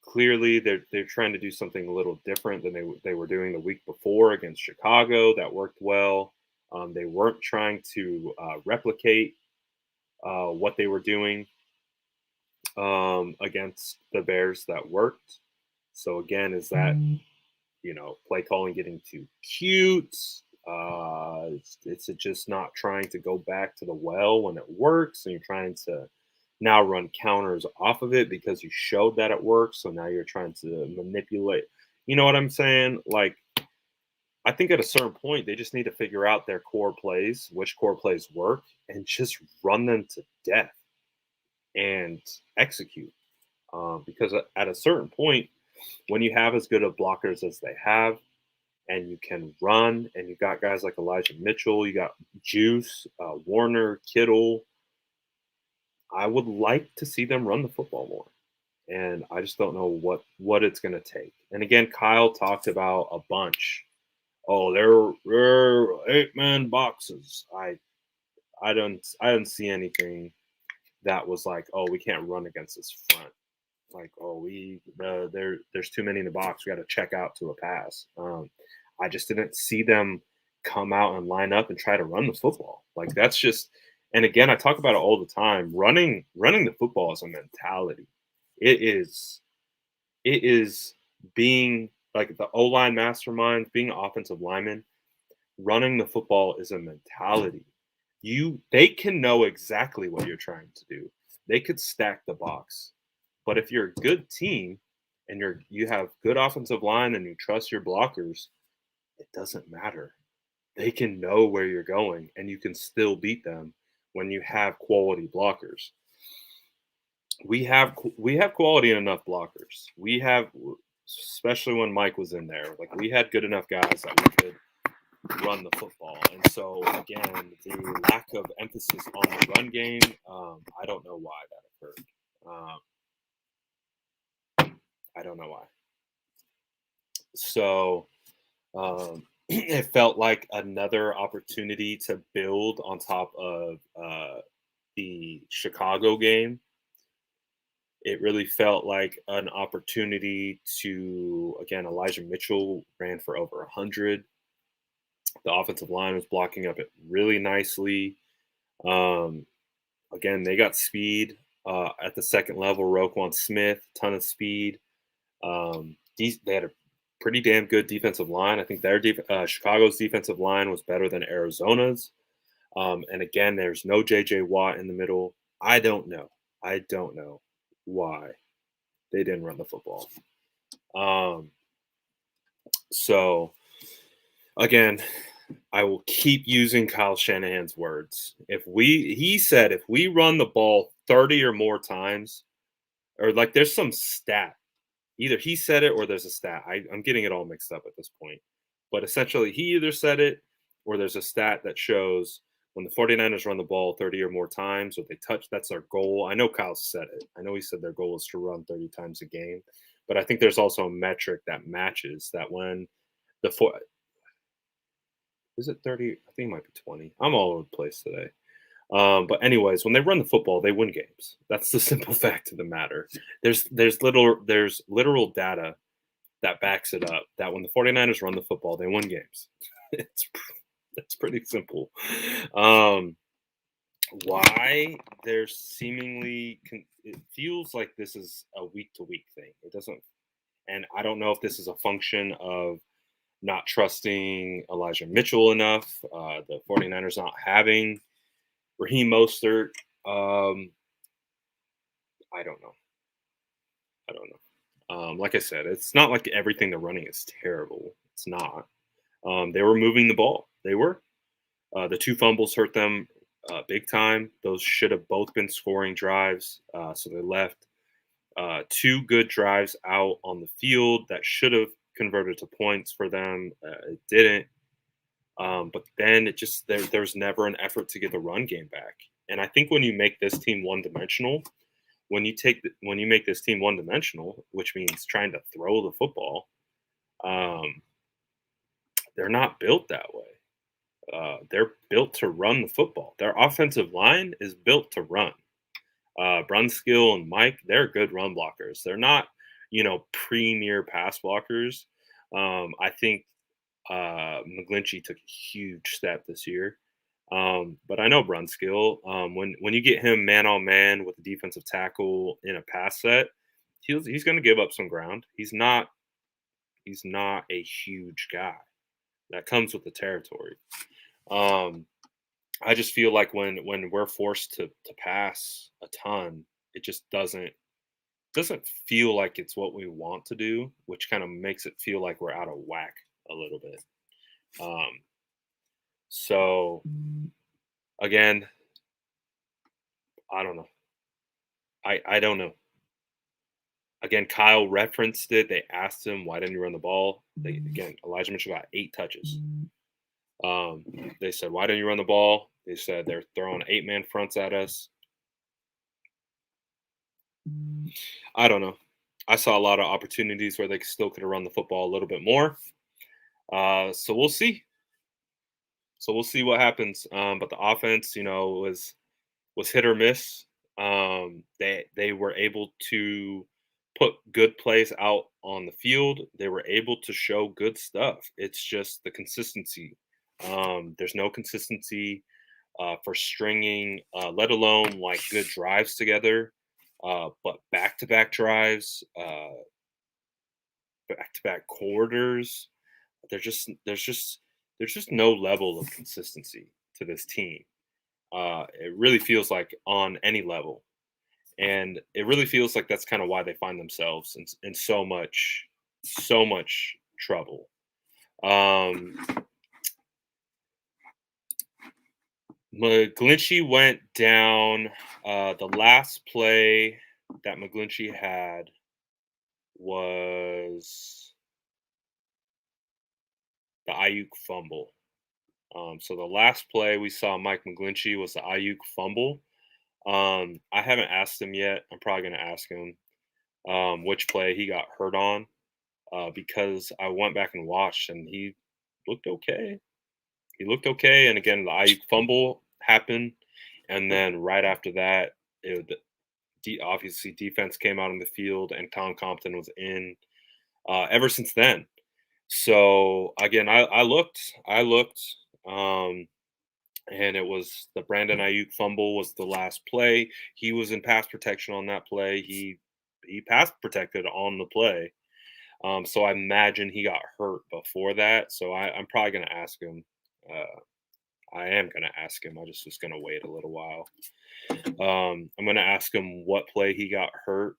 Clearly, they're trying to do something a little different than they were doing the week before against Chicago. That worked well. They weren't trying to replicate what they were doing against the Bears. That worked. So again, is that play calling getting too cute? It's just not trying to go back to the well when it works, and you're trying to now run counters off of it because you showed that it works. So now you're trying to manipulate. You know what I'm saying? Like, I think at a certain point, they just need to figure out their core plays, which core plays work, and just run them to death and execute. Because at a certain point, when you have as good of blockers as they have, and you can run, and you got guys like Elijah Mitchell, you got Juice, Warner, Kittle, I would like to see them run the football more. And I just don't know what it's going to take. And again, Kyle talked about a bunch. Oh, they're 8-man boxes. I didn't see anything that was like, oh, we can't run against this front. Like, oh, there's too many in the box. We got to check out to a pass. I just didn't see them come out and line up and try to run the football. Like, that's just, and again, I talk about it all the time. Running the football is a mentality. It is being like the O-line mastermind, being an offensive lineman. Running the football is a mentality. They can know exactly what you're trying to do. They could stack the box. But if you're a good team and you have good offensive line and you trust your blockers, it doesn't matter. They can know where you're going, and you can still beat them when you have quality blockers. We have quality in enough blockers. We have, especially when Mike was in there, like, we had good enough guys that we could run the football. And so again, the lack of emphasis on the run game, I don't know why that occurred. I don't know why. So it felt like another opportunity to build on top of the Chicago game. It really felt like an opportunity to, again, Elijah Mitchell ran for over 100. The offensive line was blocking up it really nicely. Again, they got speed at the second level. Roquan Smith, ton of speed. They had a pretty damn good defensive line. I think Chicago's defensive line was better than Arizona's. And again, there's no J.J. Watt in the middle. I don't know why they didn't run the football. So again, I will keep using Kyle Shanahan's words. He said if we run the ball 30 or more times, or like there's some stat, either he said it or there's a stat. I'm getting it all mixed up at this point. But essentially, he either said it or there's a stat that shows when the 49ers run the ball 30 or more times, or they touch, that's their goal. I know Kyle said it. I know he said their goal is to run 30 times a game. But I think there's also a metric that matches that when is it 30? I think it might be 20. I'm all over the place today. But anyways, when they run the football, they win games. That's the simple fact of the matter. There's literal data that backs it up that when the 49ers run the football, they win games. It's pretty simple. Why there's seemingly it feels like this is a week to week thing. It doesn't, and I don't know if this is a function of not trusting Elijah Mitchell enough, the 49ers not having Raheem Mostert. I don't know. I don't know. Like I said, it's not like everything they're running is terrible. It's not. They were moving the ball. They were. The two fumbles hurt them big time. Those should have both been scoring drives. So they left two good drives out on the field that should have converted to points for them. It didn't. But then there's never an effort to get the run game back. And I think when you make this team one dimensional, when you make this team one dimensional, which means trying to throw the football, um, they're not built that way. They're built to run the football. Their offensive line is built to run. Brunskill and Mike, they're good run blockers. They're not, premier pass blockers. I think McGlinchey took a huge step this year. But I know Brunskill. When you get him man on man with a defensive tackle in a pass set, he's going to give up some ground. He's not a huge guy. That comes with the territory. I just feel like when we're forced to pass a ton, it just doesn't feel like it's what we want to do, which kind of makes it feel like we're out of whack a little bit. So again, I don't know. I don't know. Again, Kyle referenced it. They asked him, why didn't you run the ball? Elijah Mitchell got 8 touches. They said, why didn't you run the ball? They said they're throwing 8-man fronts at us. I don't know. I saw a lot of opportunities where they still could have run the football a little bit more. So we'll see. So we'll see what happens. But the offense, was hit or miss. They were able to put good plays out on the field. They were able to show good stuff. It's just the consistency. There's no consistency for stringing, let alone like good drives together. But back-to-back drives, back-to-back quarters. There's just no level of consistency to this team. It really feels like on any level. And it really feels like that's kind of why they find themselves in so much trouble. McGlinchey went down. The last play that McGlinchey had was the Aiyuk fumble. So the last play we saw Mike McGlinchey was the Aiyuk fumble. I haven't asked him yet. I'm probably going to ask him which play he got hurt on because I went back and watched and he looked okay. And again, the Aiyuk fumble happened. And then right after that, obviously defense came out on the field and Tom Compton was in ever since then. So again, I looked, and it was the Brandon Aiyuk fumble was the last play. He was in pass protection on that play. He pass protected on the play. So I imagine he got hurt before that. So I'm probably going to ask him. I am going to ask him. I just was going to wait a little while. I'm going to ask him what play he got hurt,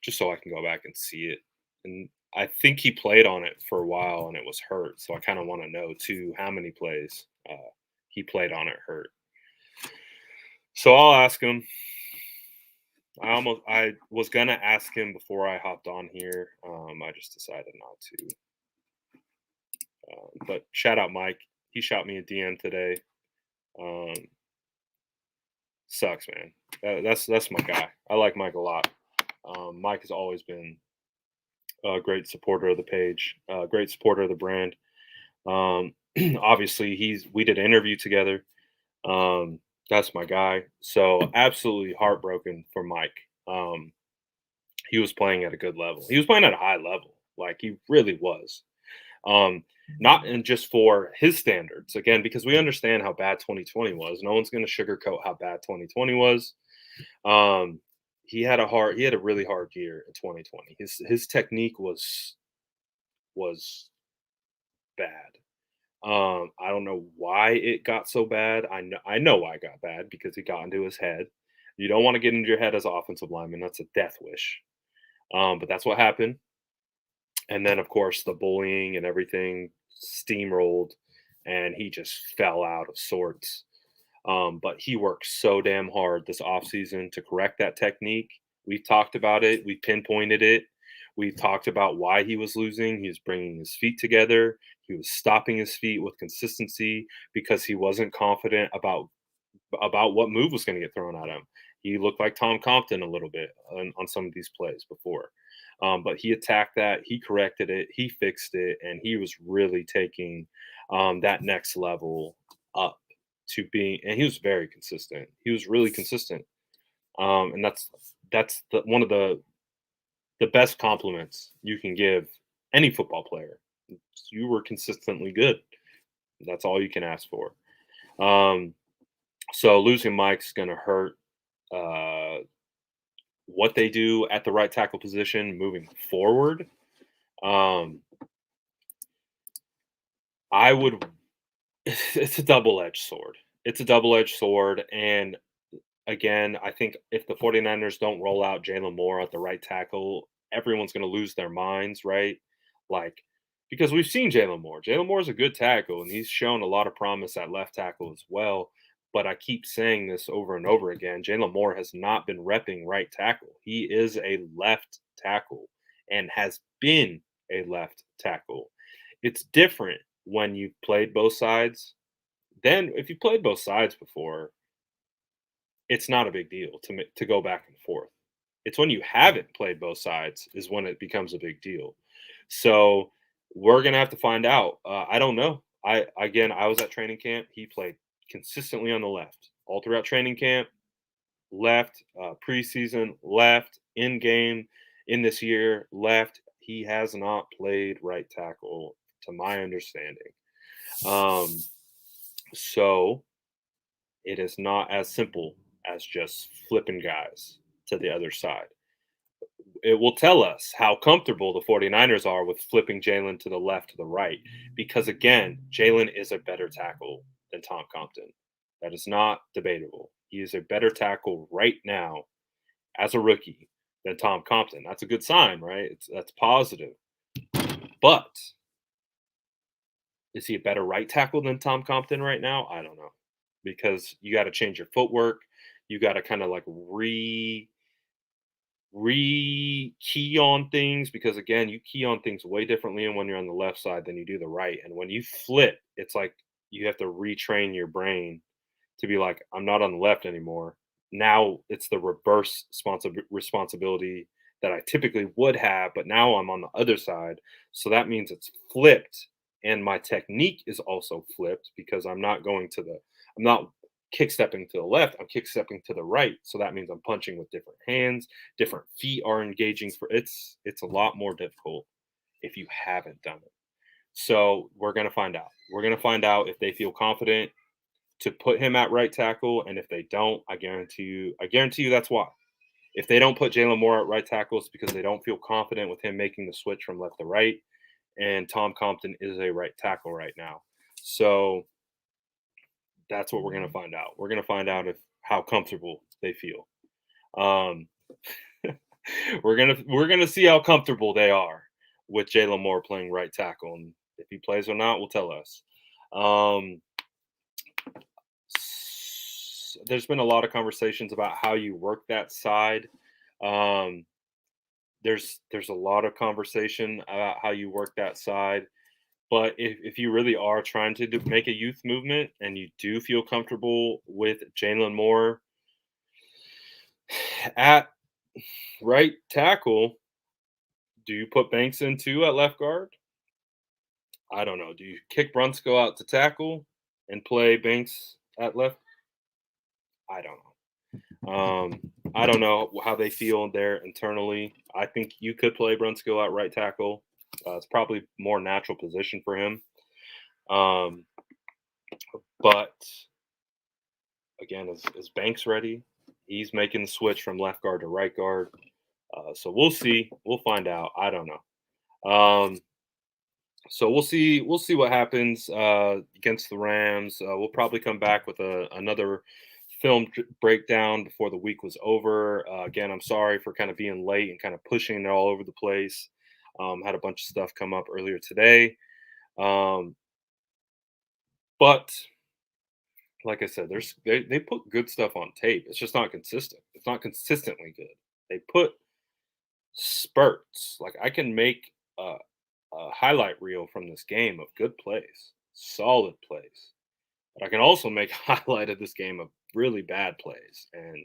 just so I can go back and see it. And I think he played on it for a while and it was hurt. So I kind of want to know too how many plays he played on it hurt. So I'll ask him. I was gonna ask him before I hopped on here. I just decided not to. But shout out Mike. He shot me a DM today. Sucks, man. That's my guy. I like Mike a lot. Mike has always been a great supporter of the page, great supporter of the brand. Obviously, we did an interview together. That's my guy. So absolutely heartbroken for Mike. He was playing at a good level. He was playing at a high level, like he really was. Not in just for his standards, again, because we understand how bad 2020 was. No one's going to sugarcoat how bad 2020 was. He had a really hard year in 2020. His technique was was bad. I don't know why it got so bad. I know why it got bad because it got into his head. You don't want to get into your head as an offensive lineman. That's a death wish. But that's what happened. And then, of course, the bullying and everything steamrolled, and he just fell out of sorts. But he worked so damn hard this offseason to correct that technique. We've talked about it. We pinpointed it. We've talked about why he was losing. He was bringing his feet together. He was stopping his feet with consistency because he wasn't confident about what move was going to get thrown at him. He looked like Tom Compton a little bit on some of these plays before. But he attacked that, he corrected it, he fixed it, and he was really taking that next level up to being, and he was very consistent. He was really consistent. And one of the best compliments you can give any football player. You were consistently good. That's all you can ask for. So losing Mike's going to hurt what they do at the right tackle position moving forward. I would. It's a double-edged sword. It's a double-edged sword, and again, I think if the 49ers don't roll out Jalen Moore at the right tackle, everyone's going to lose their minds, right? Like, because we've seen Jalen Moore. Jalen Moore is a good tackle, and he's shown a lot of promise at left tackle as well. But I keep saying this over and over again. Jalen Moore has not been repping right tackle. He is a left tackle and has been a left tackle. It's different when you've played both sides. Then, if you played both sides before, it's not a big deal to go back and forth. It's when you haven't played both sides is when it becomes a big deal. So we're gonna have to find out. I don't know. I was at training camp. He played consistently on the left all throughout training camp. Left preseason, left in game in this year, left. He has not played right tackle, to my understanding. So it is not as simple as just flipping guys to the other side. It will tell us how comfortable the 49ers are with flipping Jalen to the left, to the right. Because again, Jalen is a better tackle than Tom Compton. That is not debatable. He is a better tackle right now as a rookie than Tom Compton. That's a good sign, right? That's positive. But is he a better right tackle than Tom Compton right now? I don't know. Because you got to change your footwork. You got to kind of like key on things, because again, you key on things way differently when you're on the left side than you do the right. And when you flip, it's like you have to retrain your brain to be like, I'm not on the left anymore. Now it's the reverse responsibility that I typically would have, but now I'm on the other side. So that means it's flipped, and my technique is also flipped because I'm not kick stepping to the left, I'm kick stepping to the right. So that means I'm punching with different hands, different feet are engaging for it's a lot more difficult if you haven't done it. So we're gonna find out. We're gonna find out if they feel confident to put him at right tackle, and if they don't, I guarantee you that's why. If they don't put Jalen Moore at right tackle, it's because they don't feel confident with him making the switch from left to right. And Tom Compton is a right tackle right now. So that's what we're going to find out. We're going to find out how comfortable they feel. Um, we're gonna see how comfortable they are with Jalen Moore playing right tackle, and if he plays or not, will tell us. There's been a lot of conversations about how you work that side. Um, there's a lot of conversation about how you work that side. But if you really are trying to make a youth movement and you do feel comfortable with Jalen Moore at right tackle, do you put Banks in too at left guard? I don't know. Do you kick Brunskill out to tackle and play Banks at left? I don't know. I don't know how they feel there internally. I think you could play Brunskill at right tackle. It's probably more natural position for him. But again, is Banks ready? He's making the switch from left guard to right guard. So we'll see. We'll find out. I don't know. So we'll see what happens against the Rams. We'll probably come back with another breakdown before the week was over. Again, I'm sorry for kind of being late and kind of pushing it all over the place. Had a bunch of stuff come up earlier today, um, but like I said, they put good stuff on tape. It's just not consistent. It's not consistently good. They put spurts. Like I can make a highlight reel from this game of good plays, solid plays. But I can also make a highlight of this game of really bad plays, and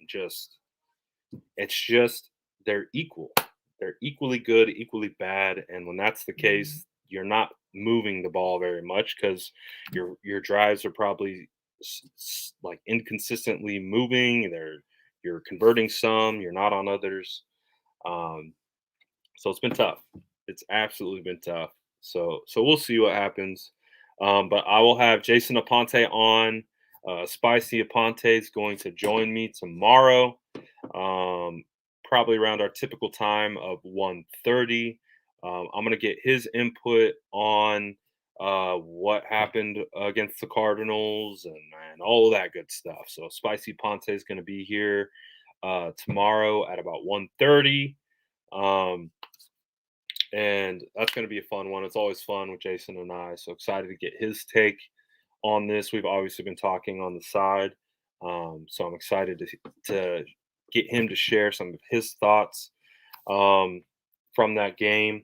it's just they're equal. They're equally good, equally bad, and when that's the case, you're not moving the ball very much because your drives are probably like inconsistently moving. You're converting some, you're not on others. Um, so it's been tough. It's absolutely been tough. So we'll see what happens. But I will have Jason Aponte on. Spicy Aponte is going to join me tomorrow, um, probably around our typical time of 1:30. I'm going to get his input on what happened against the Cardinals and all of that good stuff. So Spicy Ponte is going to be here tomorrow at about 1:30. Um, and that's going to be a fun one. It's always fun with Jason and I. So excited to get his take on this. We've obviously been talking on the side, so I'm excited to get him to share some of his thoughts um, from that game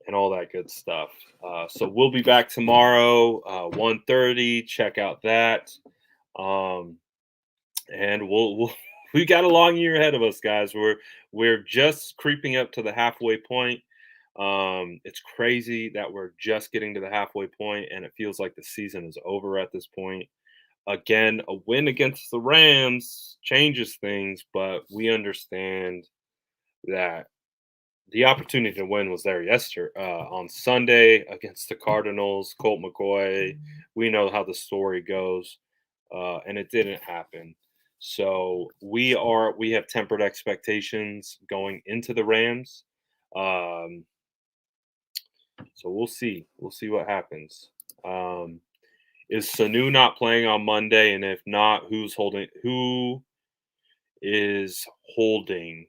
and all that good stuff. So we'll be back tomorrow, 1:30. Check out that, um, and we'll we got a long year ahead of us, guys. We're just creeping up to the halfway point. It's crazy that we're just getting to the halfway point, and it feels like the season is over at this point. Again, a win against the Rams changes things, but we understand that the opportunity to win was there yesterday on Sunday against the Cardinals. Colt McCoy, we know how the story goes, and it didn't happen. So we have tempered expectations going into the Rams. Um, so we'll see what happens. Um, is Sanu not playing on Monday? And if not, who is holding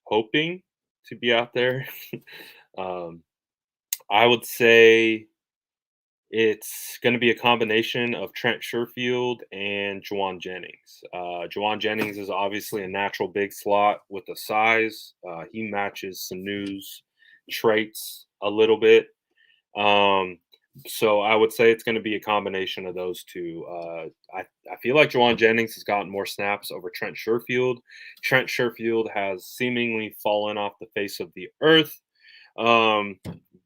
hoping to be out there? um, I would say it's going to be a combination of Trent Sherfield and Juwan Jennings. Juwan Jennings is obviously a natural big slot with the size. He matches Sanu's traits a little bit. Um, so I would say it's going to be a combination of those two. I feel like Juwan Jennings has gotten more snaps over Trent Sherfield. Trent Sherfield has seemingly fallen off the face of the earth,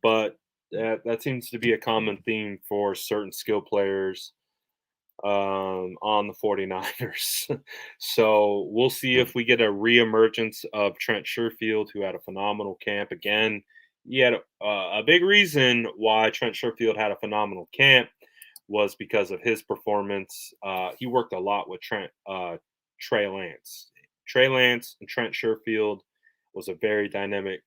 but that seems to be a common theme for certain skill players on the 49ers. So we'll see if we get a reemergence of Trent Sherfield, who had a phenomenal camp. Again, he had a big reason why Trent Sherfield had a phenomenal camp was because of his performance. He worked a lot with Trey Lance. Trey Lance and Trent Sherfield was a very dynamic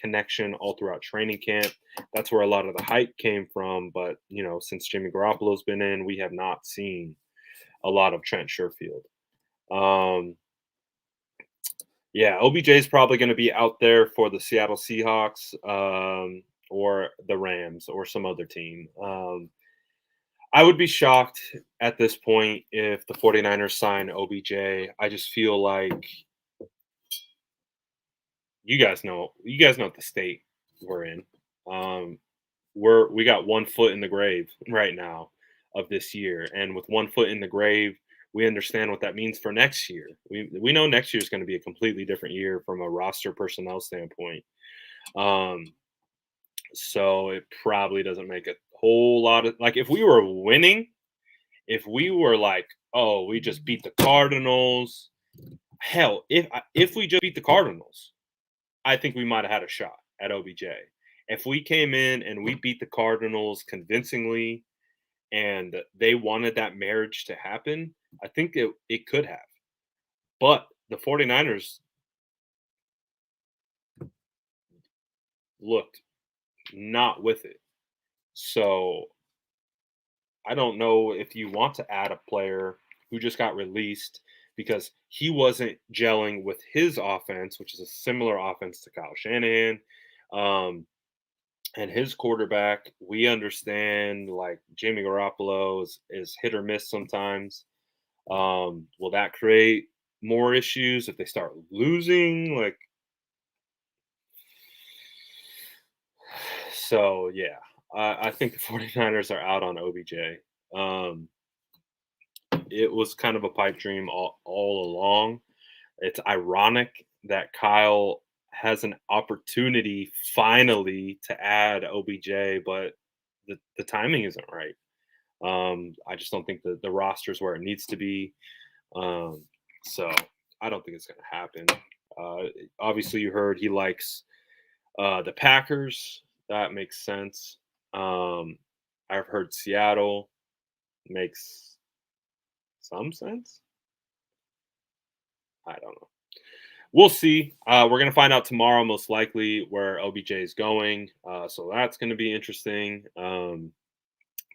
connection all throughout training camp. That's where a lot of the hype came from. But since Jimmy Garoppolo's been in, we have not seen a lot of Trent Sherfield. Um, yeah, OBJ is probably going to be out there for the Seattle Seahawks or the Rams or some other team. I would be shocked at this point if the 49ers sign OBJ. I just feel like you guys know the state we're in. Um, we got one foot in the grave right now of this year, and with one foot in the grave, we understand what that means for next year. We know next year is going to be a completely different year from a roster personnel standpoint. Um, so it probably doesn't make a whole lot of like if we were winning, if we were like, oh, we just beat the Cardinals. Hell, if we just beat the Cardinals, I think we might have had a shot at OBJ. If we came in and we beat the Cardinals convincingly and they wanted that marriage to happen, I think it could have. But the 49ers looked not with it. So I don't know if you want to add a player who just got released because he wasn't gelling with his offense, which is a similar offense to Kyle Shanahan. Um, and his quarterback, we understand like Jimmy Garoppolo is hit or miss sometimes. Will that create more issues if they start losing? Like, so yeah, I think the 49ers are out on OBJ. Um, it was kind of a pipe dream all along. It's ironic that Kyle has an opportunity finally to add OBJ, but the timing isn't right. I just don't think the roster is where it needs to be. Um, so I don't think it's going to happen. Obviously, you heard he likes the Packers. That makes sense. I've heard Seattle makes some sense. I don't know. We'll see. We're going to find out tomorrow, most likely, where OBJ is going. So that's going to be interesting.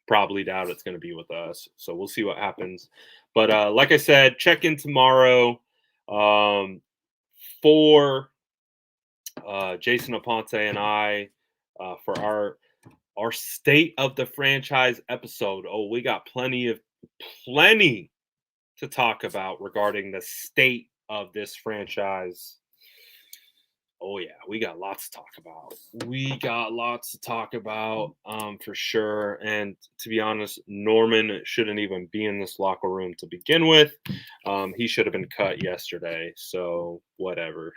Probably doubt it's going to be with us. So we'll see what happens. But like I said, check in tomorrow um, for Jason Aponte and I for our state of the franchise episode. Oh, we got plenty to talk about regarding the state of this franchise. Oh yeah, we got lots to talk about. We got lots to talk about for sure. And to be honest, Norman shouldn't even be in this locker room to begin with. He should have been cut yesterday. So whatever.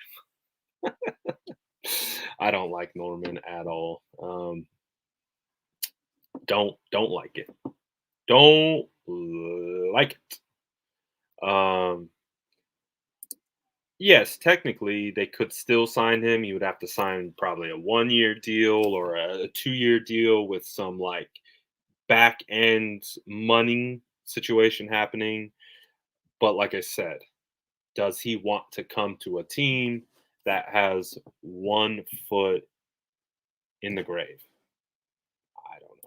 I don't like Norman at all. Don't like it. Don't like it. Yes, technically they could still sign him. You would have to sign probably a 1 year deal or a 2 year deal with some like back end money situation happening. But like I said, does he want to come to a team that has 1 foot in the grave? I don't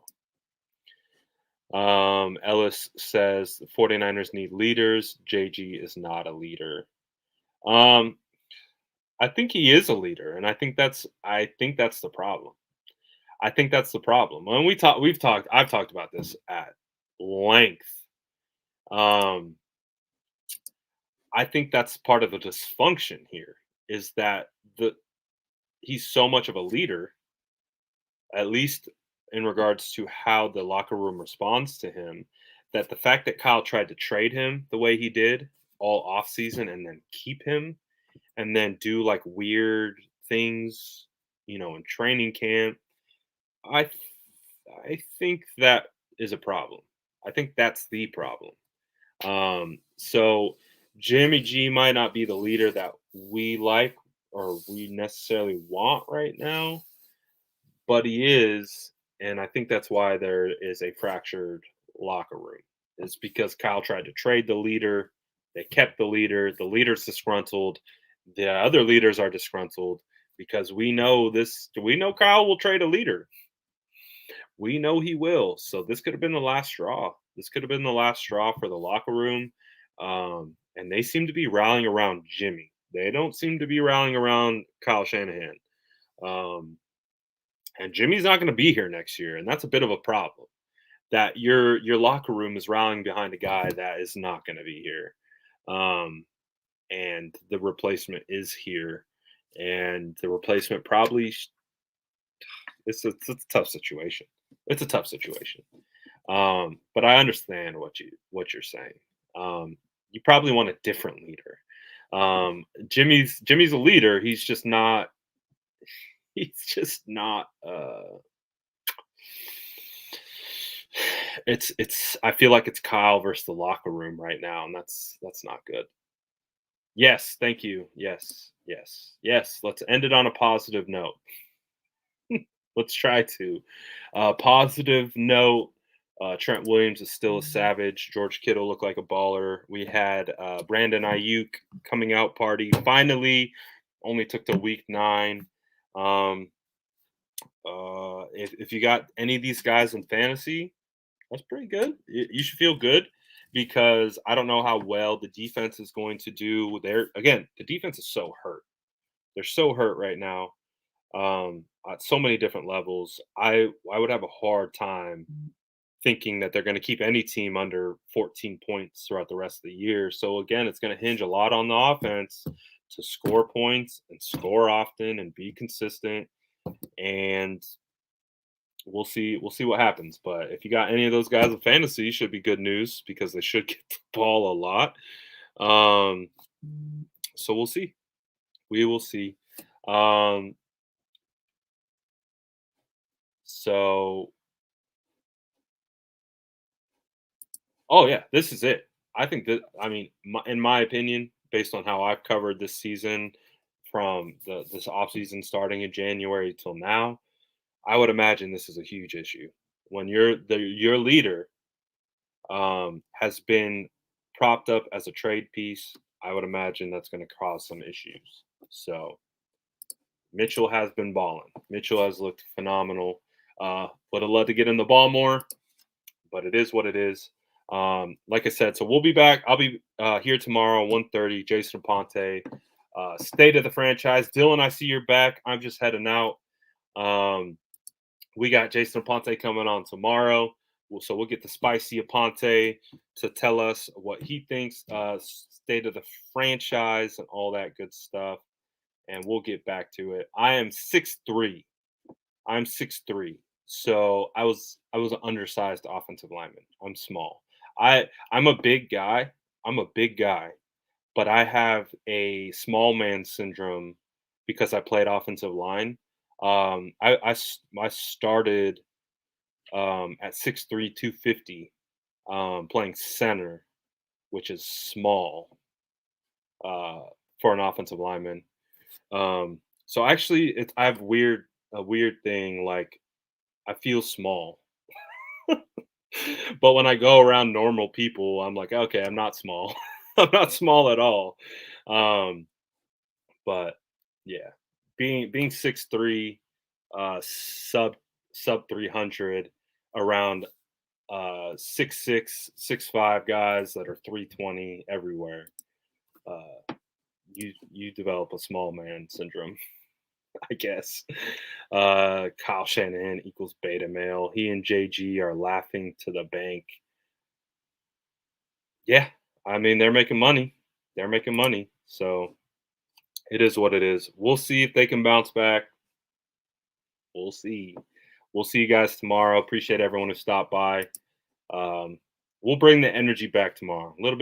know. Ellis says the 49ers need leaders. JG is not a leader. Um, I think he is a leader, and I think that's the problem. I think that's the problem. When I've talked about this at length. Um, I think that's part of the dysfunction here is that the he's so much of a leader, at least in regards to how the locker room responds to him, that the fact that Kyle tried to trade him the way he did all offseason and then keep him and then do like weird things, in training camp. I I think that is a problem. I think that's the problem. So Jimmy G might not be the leader that we like or we necessarily want right now, but he is, and I think that's why there is a fractured locker room. It's because Kyle tried to trade the leader. They kept the leader's disgruntled, the other leaders are disgruntled because we know this. We know Kyle will trade a leader. We know he will. So this could have been the last straw. This could have been the last straw for the locker room. And they seem to be rallying around Jimmy. They don't seem to be rallying around Kyle Shanahan. Um, and Jimmy's not going to be here next year, and that's a bit of a problem. That your locker room is rallying behind a guy that is not going to be here, and the replacement is here, and the replacement probably it's a tough situation. It's a tough situation. But I understand what you're saying. You probably want a different leader. Jimmy's a leader. He's just not. He's just not. It's. I feel like it's Kyle versus the locker room right now, and that's not good. Yes, thank you. Yes, yes, yes. Let's end it on a positive note. Let's try to. Positive note. Trent Williams is still a savage. George Kittle looked like a baller. We had Brandon Aiyuk coming out party. Finally, only took to week 9. Um, If you got any of these guys in fantasy, that's pretty good. You should feel good because I don't know how well the defense is going to do. Again, the defense is so hurt. They're so hurt right now, at so many different levels. I would have a hard time thinking that they're going to keep any team under 14 points throughout the rest of the year. So again, it's going to hinge a lot on the offense to score points and score often and be consistent. And we'll see what happens. But if you got any of those guys in fantasy, should be good news because they should get the ball a lot. Um, so we'll see. We will see. Um, so oh yeah, this is it. I think that in my opinion, based on how I've covered this season from this offseason starting in January till now, I would imagine this is a huge issue. When your leader has been propped up as a trade piece, I would imagine that's going to cause some issues. So Mitchell has been balling. Mitchell has looked phenomenal. Would have loved to get in the ball more, but it is what it is. Like I said, so we'll be back. I'll be here tomorrow, 1:30. Jason Ponte, state of the franchise. Dylan, I see you're back. I'm just heading out. Um, we got Jason Ponte coming on tomorrow. So we'll get the spicy Aponte to tell us what he thinks, state of the franchise, and all that good stuff. And we'll get back to it. I am 6'3". I'm 6'3". So I was an undersized offensive lineman. I'm small. I'm a big guy. I'm a big guy, but I have a small man syndrome because I played offensive line. I started at 6'3", 250, playing center, which is small uh, for an offensive lineman. So actually, I have a weird thing. Like I feel small, but when I go around normal people, I'm like, okay, I'm not small. I'm not small at all. Um, but yeah, being 6'3", sub 300, around 6'6", 6'5" guys that are 320 everywhere. You develop a small man syndrome, I guess. Kyle Shanahan equals beta male. He and JG are laughing to the bank. Yeah, I mean they're making money. They're making money. So it is what it is. We'll see if they can bounce back. We'll see. We'll see you guys tomorrow. Appreciate everyone who stopped by. Um, we'll bring the energy back tomorrow. A little bit.